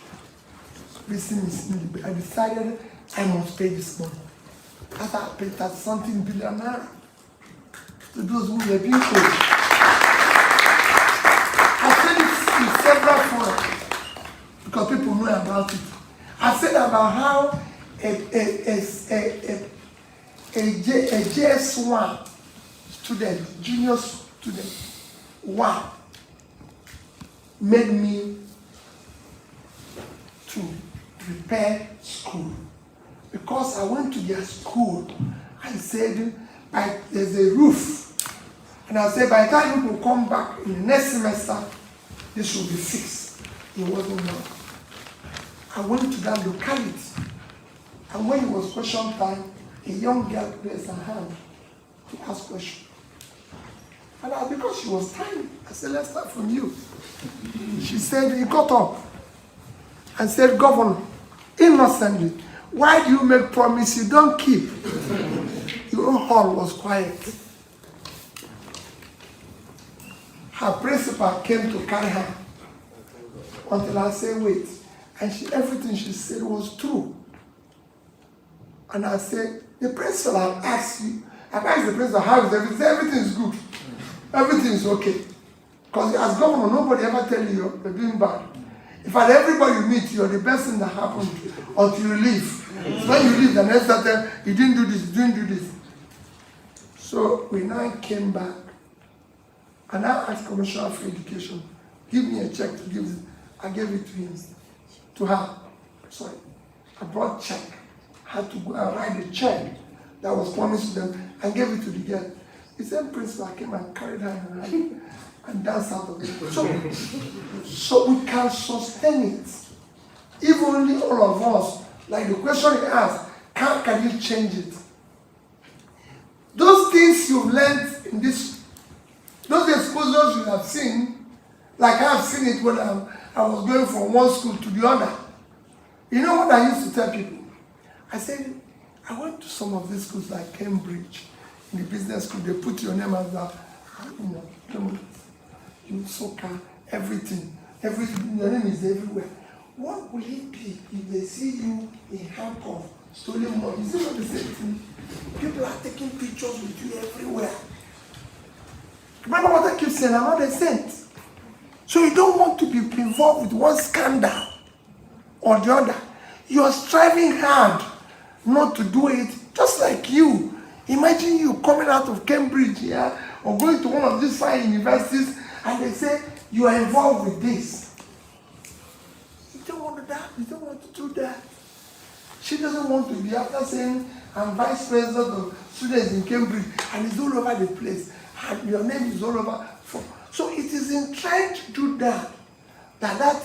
visiting Miss Ndibe, I decided I must pay this money. After I paid that something billion naira to those who were being paid. I said it in several forums because people know about it. I said about how a JS1 student, junior student, made me to prepare school. Because I went to their school and said, there's a roof. And I said, by the time you will come back in the next semester, this will be fixed. It wasn't done. I went to that locality. And when it was question time, a young girl raised her hand to ask questions. And because she was tiny, I said, let's start from you. She said, he got up and said, "Governor, innocently, why do you make promise you don't keep?" Your hall was quiet. Her principal came to carry her until I said, "Wait." And everything she said was true. And I said, "The principal, I've asked you. I've asked the principal, how is everything?" "Everything is good. Everything is okay." Because as governor, nobody ever tell you you're doing bad. In fact, everybody you meet, you're the best thing that happened until you leave. So when you leave, the next time, you didn't do this, you didn't do this. So we now came back, and I asked Commissioner for Education, give me a check to give it. I gave it to him, to her. Sorry. I brought check. I had to go and write the check that was promised to them and gave it to the girl. The same principal came and carried her in her hand and danced out of it. So we can sustain it. If only all of us, like the question he asked, can you change it? Those things you've learned in this, those exposures you have seen, Like I've seen it when I was going from one school to the other. You know what I used to tell people? I said, I went to some of these schools like Cambridge, in the business school, they put your name as that, you soccer, everything, your name is everywhere. What will it be if they see you in handcuffs, stolen money? Is it not the same thing? People are taking pictures with you everywhere. Remember what I keep saying, I'm not a saint. So you don't want to be involved with one scandal or the other. You are striving hard not to do it, just like you. Imagine you coming out of Cambridge here or going to one of these fine universities and they say you are involved with this. You don't want to do that. You don't want to do that. She doesn't want to be after saying I'm vice president of students in Cambridge and it's all over the place and your name is all over. So it is in trying to do that that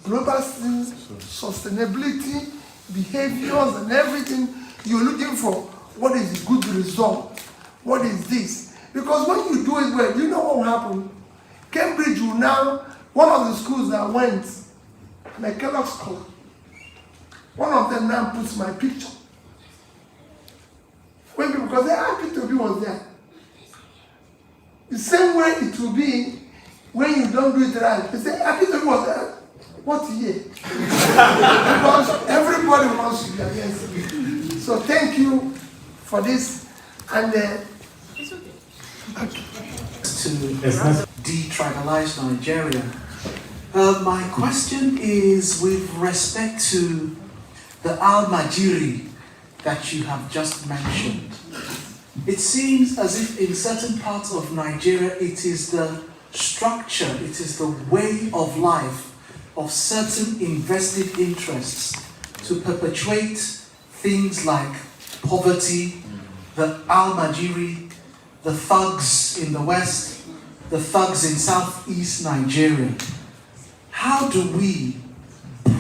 global sustainability, behaviors and everything, you're looking for what is a good result. What is this? Because when you do it well, you know what will happen? Cambridge will now, one of the schools that went, McKelloch School, one of them now puts my picture. When people, because they're happy to be was there. The same way it will be when you don't do it right. They say, happy to be was there. What year? Because everybody wants to be against it. So thank you for this. And okay. To de-tribalize Nigeria. My question is with respect to the Al-Majiri that you have just mentioned. It seems as if in certain parts of Nigeria it is the structure, it is the way of life of certain invested interests to perpetuate things like poverty, the Al-Majiri, the thugs in the West, the thugs in Southeast Nigeria. How do we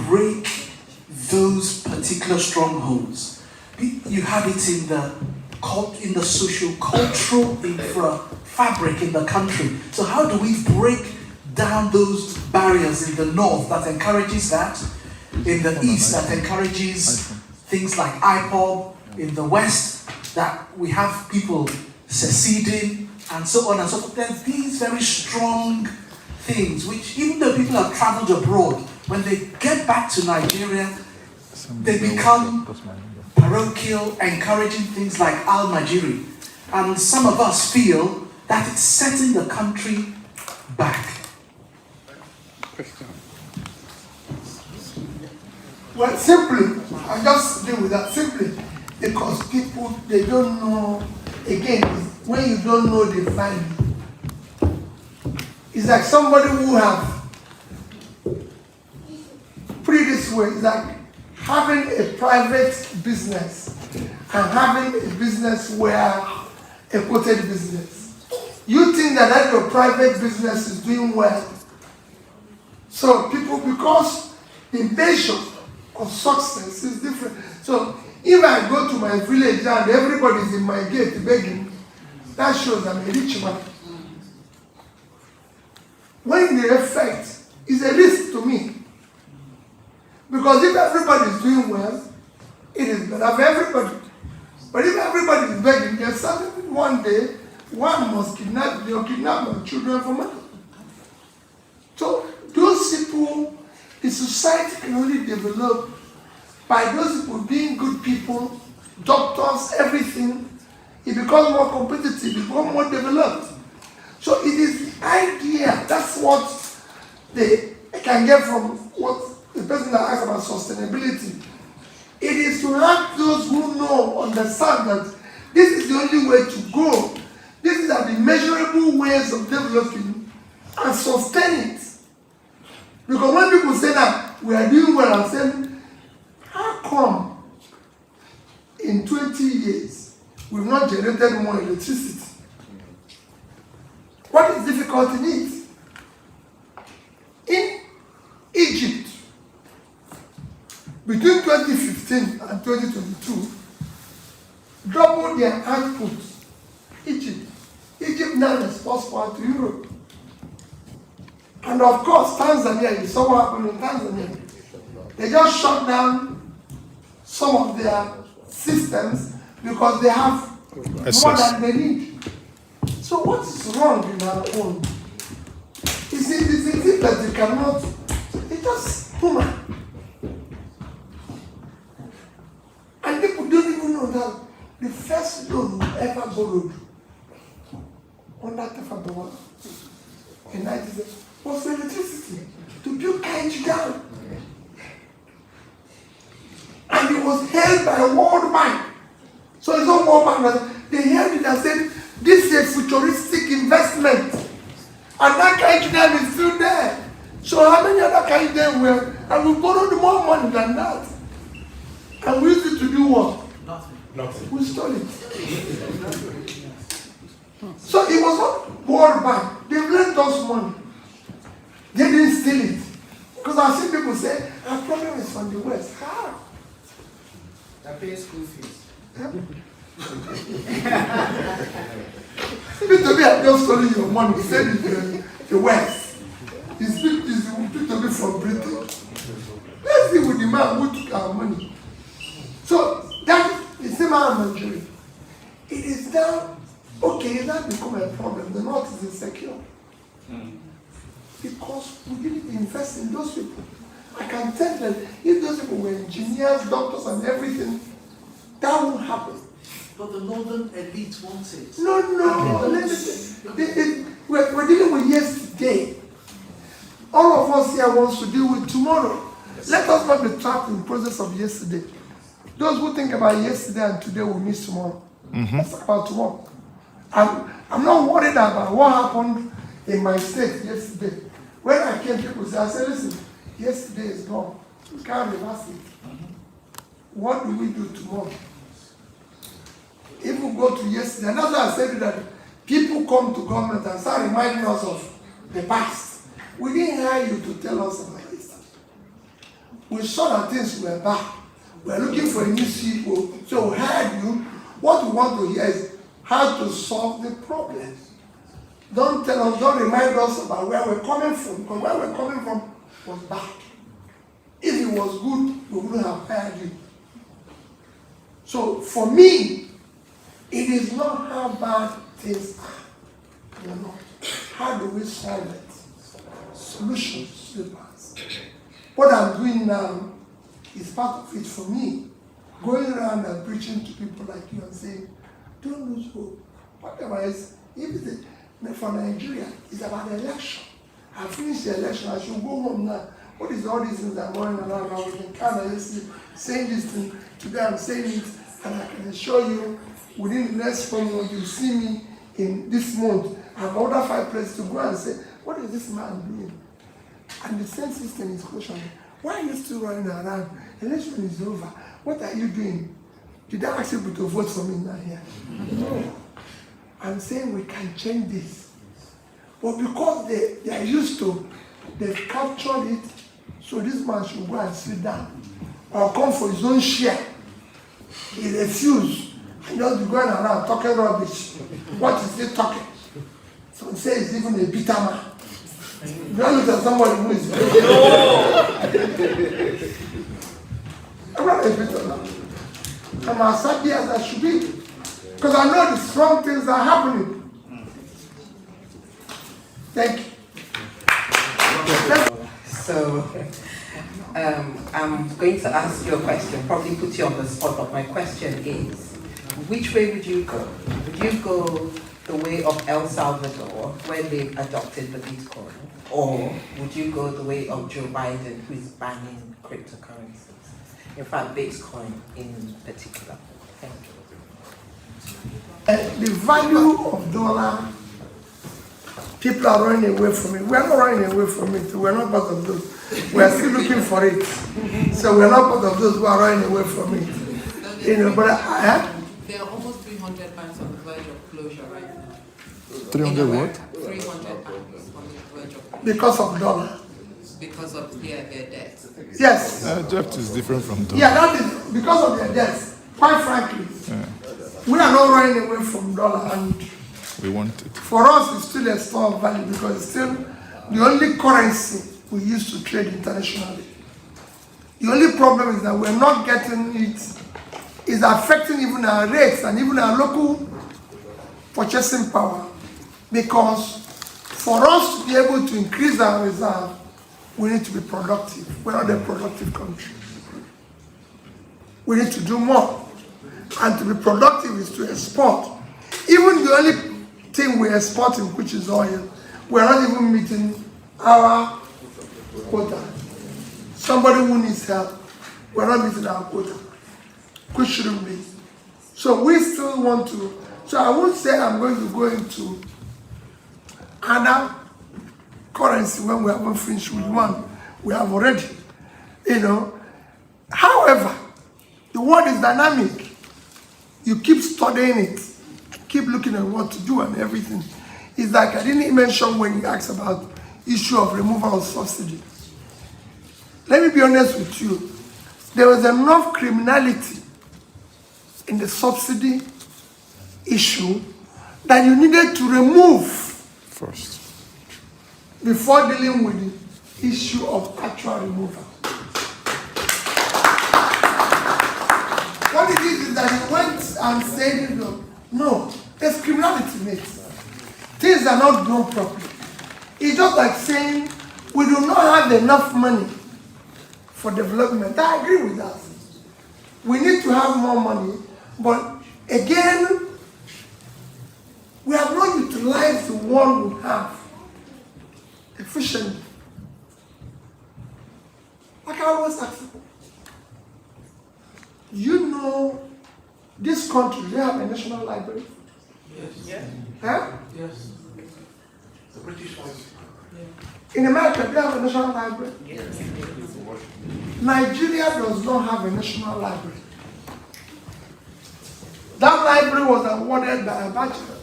break those particular strongholds? You have it in the socio-cultural fabric in the country. So how do we break down those barriers in the north that encourages that, in the east that encourages things like IPOB, in the west that we have people seceding, and so on and so forth. There's these very strong things which, even though people have traveled abroad, when they get back to Nigeria, they become parochial, encouraging things like Al-Majiri. And some of us feel that it's setting the country back. Well, simply, I just deal with that simply because people, they don't know, again, when you don't know the value, it's like somebody who have, put it this way, it's like having a private business and having a business where a quoted business. You think that your private business is doing well. So people, because the measure of success is different. So if I go to my village and everybody's in my gate begging, that shows I'm a rich man. When the effect is a risk to me. Because if everybody is doing well, it is better for everybody. But if everybody is begging, there's something one day, one must kidnap my children for money. So those people, the society can only develop by those people being good people, doctors, everything. It becomes more competitive, it becomes more developed. So it is the idea, that's what they can get from what the person that asked about sustainability. It is to have those who know, understand that this is the only way to go. These are the measurable ways of developing and sustain it. Because when people say that we are doing well, I'm saying, how come in 20 years we've not generated more electricity? What is difficult in it? In Egypt, between 2015 and 2022, doubled their output. Egypt now exports power to Europe. And of course, Tanzania, you saw what happened in Tanzania. They just shut down some of their systems because they have more than they need. So what is wrong in our own? It's it that they cannot, it's just human. And people don't even know that the first loan we ever borrowed under Tefabawa in 1990 was for electricity to build Kaiji Dam. And it was held by a World Bank. So it's not World Bank. They held it and said, this is a futuristic investment. And that Kaiji Dam is still there. So how many other Kaiji Dam were? And we borrowed more money than that. And we used it to do what? Nothing. We stole it. So it was not World Bank. They lent us money. They didn't steal it. Because I've seen people say, our problem is from the West. How? They pay school fees. Even to me, I've just stolen your money. You said it's the West. It's to be from Britain. Let's deal with the man who took our money. So that is the man of Nigeria. It is now, okay, it has become a problem. The North is insecure. Because we didn't invest in those people. I can tell that if those people were engineers, doctors, and everything, that won't happen. But the northern elite wants it. No. We're dealing with yesterday. All of us here wants to deal with tomorrow. Let us not be trapped in the process of yesterday. Those who think about yesterday and today will miss tomorrow. Let's talk about tomorrow. I'm not worried about what happened in my state yesterday. When I came, people said, I said, listen, yesterday is gone. We can't reverse it. What do we do tomorrow? If we go to yesterday, and that's why I said that people come to government and start reminding us of the past. We didn't hire you to tell us about this. We saw that things were bad. We're looking for a new CEO, so we hired you. What we want to hear is how to solve the problem. Don't tell us, don't remind us about where we're coming from, because where we're coming from was bad. If it was good, we wouldn't have hired you. So for me, it is not how bad things are. No. How do we solve it? Solutions, slippers. What I'm doing now is part of it for me. Going around and preaching to people like you and saying, don't lose hope. Whatever is, if it's for Nigeria, it's about the election. I finished the election, I should go home now. What is all these things that are going around? I was in Canada yesterday saying this thing. Today I'm saying it, and I can assure you, within the next 4 months, you see me in this month. I've ordered 5 places to go and say, what is this man doing? And the same system is questioning. Why are you still running around? Election is over. What are you doing? Did I ask people to vote for me now here? No. I'm saying we can change this. But because they are used to, they've captured it, so this man should go and sit down or come for his own share. He refused and just be going around talking rubbish. What is he talking? Some say he's even a bitter man. You don't look at somebody who is bitter. I'm not a bitter man. I'm as happy as I should be. Because I know the strong things are happening. Thank you. So, I'm going to ask you a question, probably put you on the spot, but my question is, which way would you go? Would you go the way of El Salvador, where they've adopted the Bitcoin? Or would you go the way of Joe Biden, who is banning cryptocurrencies? In fact, Bitcoin in particular. Thank you. The value of dollar, people are running away from it. We're not running away from it. We're not part of those. We're still looking for it. So we're not part of those who are running away from it. You know, but there are almost 300 banks on the verge of closure right now. 300 what? 300 banks on the verge of closure. because of dollar. Because of their debt. Yes. Debt is different from dollar. Yeah, that is because of their debt. Quite frankly, we are not running away from dollar, and We want it. for us, it's still a store of value because it's still the only currency we use to trade internationally. The only problem is that we're not getting it. It's affecting even our rates and even our local purchasing power, because for us to be able to increase our reserve, we need to be productive. We're not a productive country. We need to do more. And to be productive is to export. Even the only thing we're exporting, which is oil, we're not even meeting our quota. Somebody who needs help, we're not meeting our quota, which shouldn't be. So we still want to. So I won't say I'm going to go into other currency when we haven't finished with one. We have already, However, the world is dynamic. You keep studying it, keep looking at what to do and everything. It's like I didn't mention when you asked about issue of removal of subsidy. Let me be honest with you. There was enough criminality in the subsidy issue that you needed to remove First. before dealing with the issue of actual removal. What it is that he went and said, no, there's criminality in it. Things are not done properly. It's just like saying we do not have enough money for development. I agree with that. We need to have more money, but again, we have not utilized the one we have efficiently. Like I always ask people, this country, they have a national library? Yes. Huh? Yes. The British Library. In America, they have a national library? Yes. Nigeria does not have a national library. That library was awarded by a bachelor.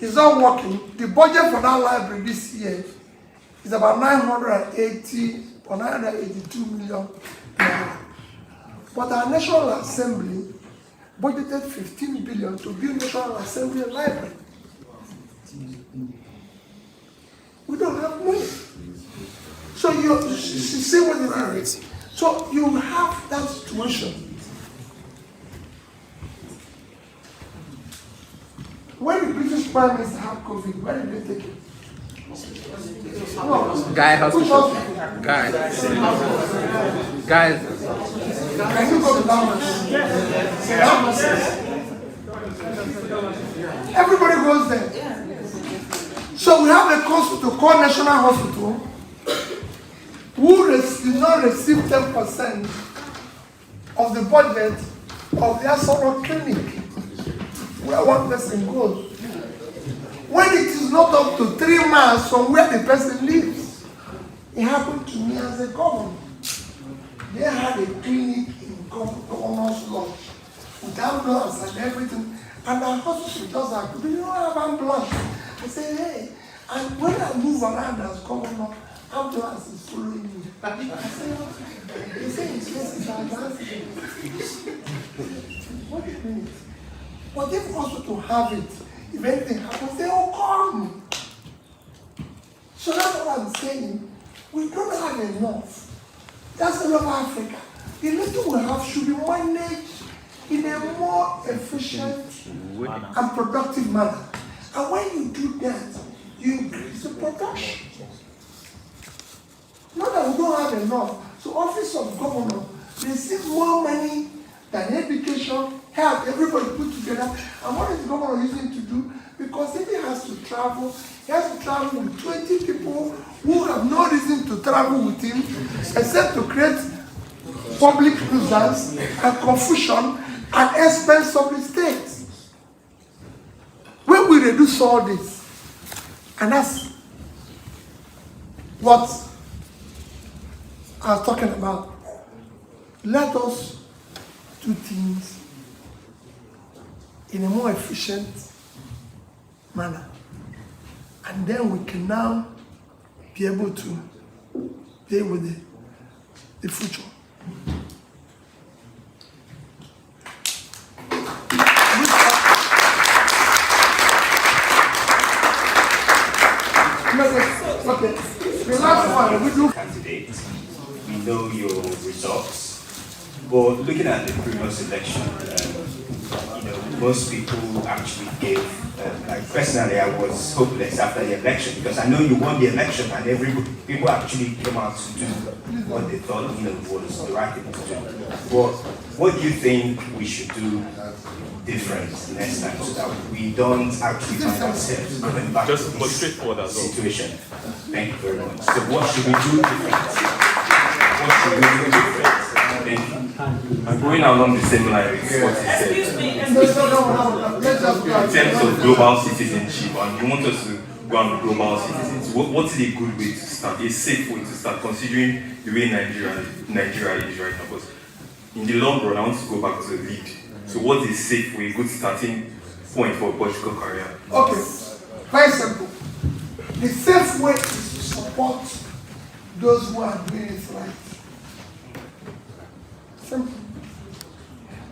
It's not working. The budget for that library this year is about 980 or 982 million naira. But our National Assembly budgeted 15 billion to build National Assembly library. We don't have money. So you see what it is. So you have that situation. When the British Prime Minister had COVID, where did they take it? No. Guy hospital. Guy. Guys. Can you go to that one? Everybody goes there. So we have a hospital called National Hospital who did not receive 10% of the budget of the Asoro Clinic, where one person goes. When it is not up to 3 miles from where the person lives. It happened to me as a governor. They had a clinic in Governor's Lodge with ambulance and everything. And the hospital just like, do you not have ambulance? I say, hey. And when I move around as governor, ambulance is following me. I say, what? They say it's just advancing. What do you mean? But if hospital have it, if anything happens, they will come. So that's what I'm saying. We don't have enough. That's all of Africa. The little we have should be managed in a more efficient and productive manner. And when you do that, you increase the production. Not that we don't have enough. So Office of Governor receive more money than education, health, everybody put together. And what is the governor using to do? Because if he has to travel with 20 people who have no reason to travel with him, except to create public nuisance and confusion at expense of the state. When we reduce all this, and that's what I was talking about, let us do things in a more efficient manner. And then we can now be able to deal with the future. Mr. Okay. The last one, we do. Candidate. We know your results. But looking at the previous election, most people actually gave, like personally, I was hopeless after the election because I know you won the election and people actually came out to do what they thought, was the right thing to do. But what do you think we should do different next time so that we don't actually find ourselves going back to this situation? Thank you very much. So what should we do different? What should we do different? Thank you. I'm going along the same line with what he said. In terms of global citizenship, and you want us to go on global citizens, what is a good way to start, a safe way to start, considering the way Nigeria is right now? But in the long run, I want to go back to the lead. So what is a safe way, a good starting point for a political career? Okay, very simple. The safe way is to support those who are doing it right. Simple.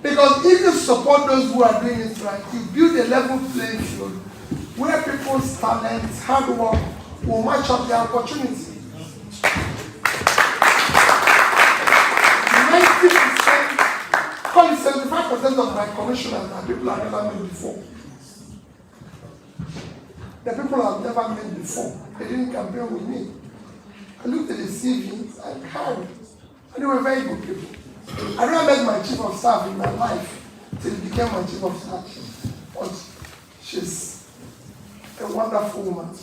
Because if you support those who are doing it right, you build a level playing field where people's talents, hard work will match up their opportunity. 90%, call it 75% of my commissioners are people I've never met before. The people I've never met before, they didn't campaign with me. I looked at the CVs and hired, and they were very good people. I never met my chief of staff in my life till he became my chief of staff. But she's a wonderful woman.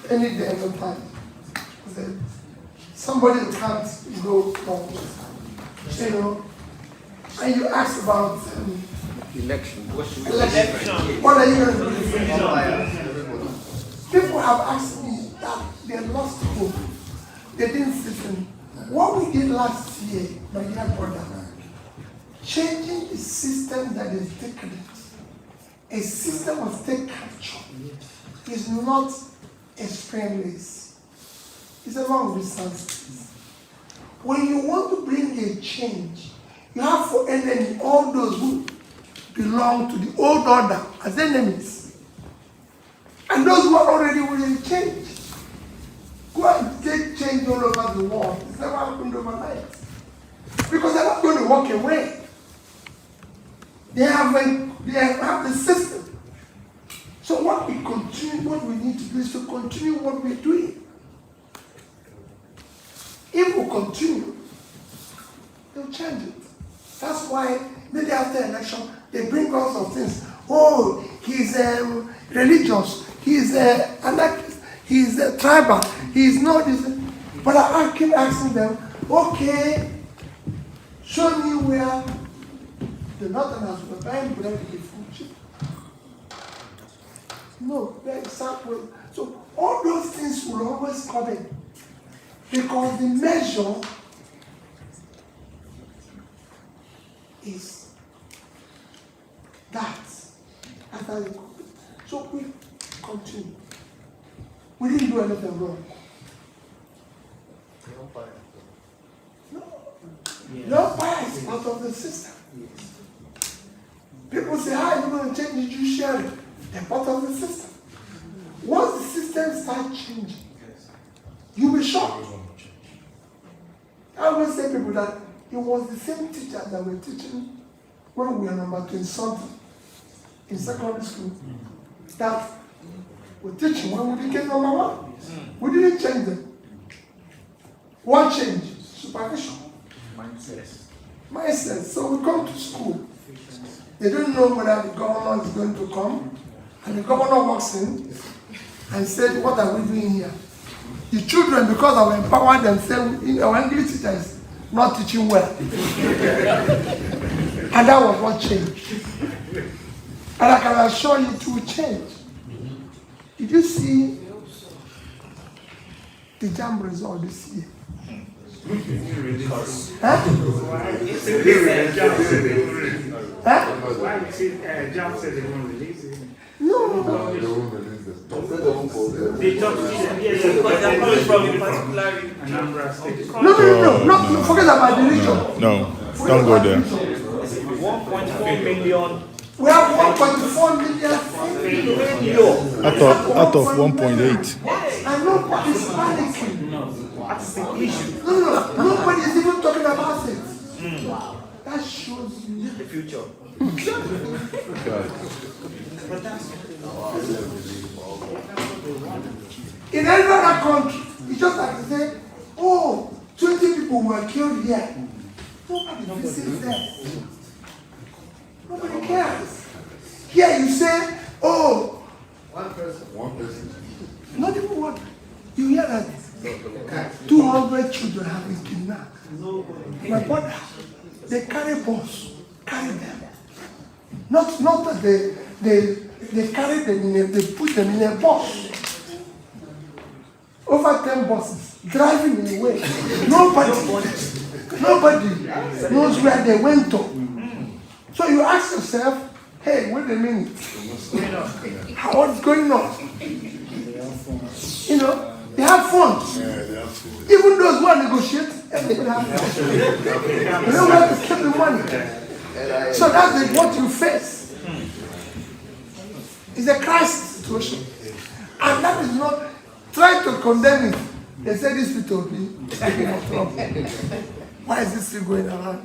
Any day, any time. Somebody who can't go wrong. And you asked about election. What are you going to do? People have asked me that they lost hope. They didn't sit in. What we did last year, my dear brother, changing the system that is decadent, a system of state capture, is not a sprint race. It's a long distance. When you want to bring a change, you have for enemy all those who belong to the old order as enemies, and those who are already willing to change. Go and take change all over the world. It's never happened overnight. Because they're not going to walk away. They have the system. So what we need to do is to continue what we're doing. If we continue, they'll change it. That's why maybe after election, they bring all sorts of things. Oh, he's religious, he's anarchist, he's tribal, he's not this. But I keep asking them, okay, show me where the northerners were buying bread before cheap. No, they're exactly. So all those things will always come in. Because the measure is that. So we continue. We didn't do anything wrong. No bias is part of the system. People say, how are you going to change the judiciary? They're part of the system. Once the system starts changing, you'll be shocked. I always say to people that it was the same teacher that were teaching when we were number 20 something in secondary school that were teaching when we became number 1. We didn't change them. What changed? Supervision. Mindset. So we come to school. They don't know whether the governor is going to come, and the governor walks in and said, what are we doing here? The children, because I empowered them, say, our English teacher is not teaching well. And that was what changed. And I can assure you it will change. Did you see the JAMB result this year? Huh? Why you JAMB said they won't release it? No. They won't release it. They talk to No, forget about the region. No, don't go there. 1.4 million. We have 1.4 million. Out of 1.8. I know No, nobody is even talking about it. That shows you The future. in every other country, it's just like they say, oh, 20 people were killed here. Nobody visits there. Nobody cares. Here you say, oh, one person. Not even one. You hear that 200 children have been kidnapped. My brother, they carry bus, carry them. Not that they carry them they put them in a bus. Over 10 buses, driving in a way. Nobody knows where they went to. So you ask yourself, hey, wait a minute. What's going on? You know, they have funds. Even those who are negotiating, they will have funds. They know where to keep the money. So that's what you face. It's a crisis situation. And that is not, try to condemn it. They say this will be taking more trouble. Why is this still going around?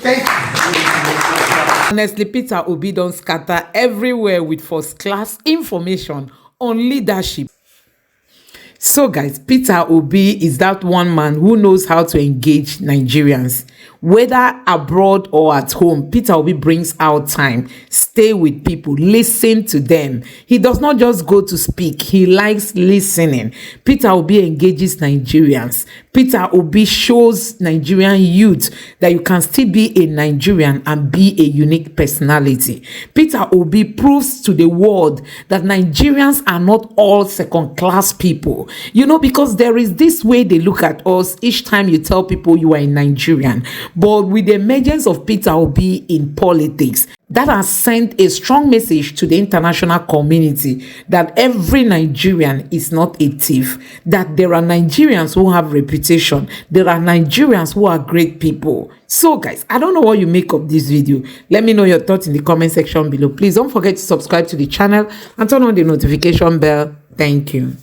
Thank you. Honestly, Peter Obi don scatter everywhere with first-class information on leadership. So guys, Peter Obi is that one man who knows how to engage Nigerians. Whether abroad or at home, Peter Obi brings out time, stay with people, listen to them. He does not just go to speak, he likes listening. Peter Obi engages Nigerians. Peter Obi shows Nigerian youth that you can still be a Nigerian and be a unique personality. Peter Obi proves to the world that Nigerians are not all second-class people. You know, because there is this way they look at us each time you tell people you are a Nigerian. But with the emergence of Peter Obi in politics, that has sent a strong message to the international community that every Nigerian is not a thief, that there are Nigerians who have reputation, there are Nigerians who are great people. So guys, I don't know what you make of this video. Let me know your thoughts in the comment section below. Please don't forget to subscribe to the channel and turn on the notification bell. Thank you.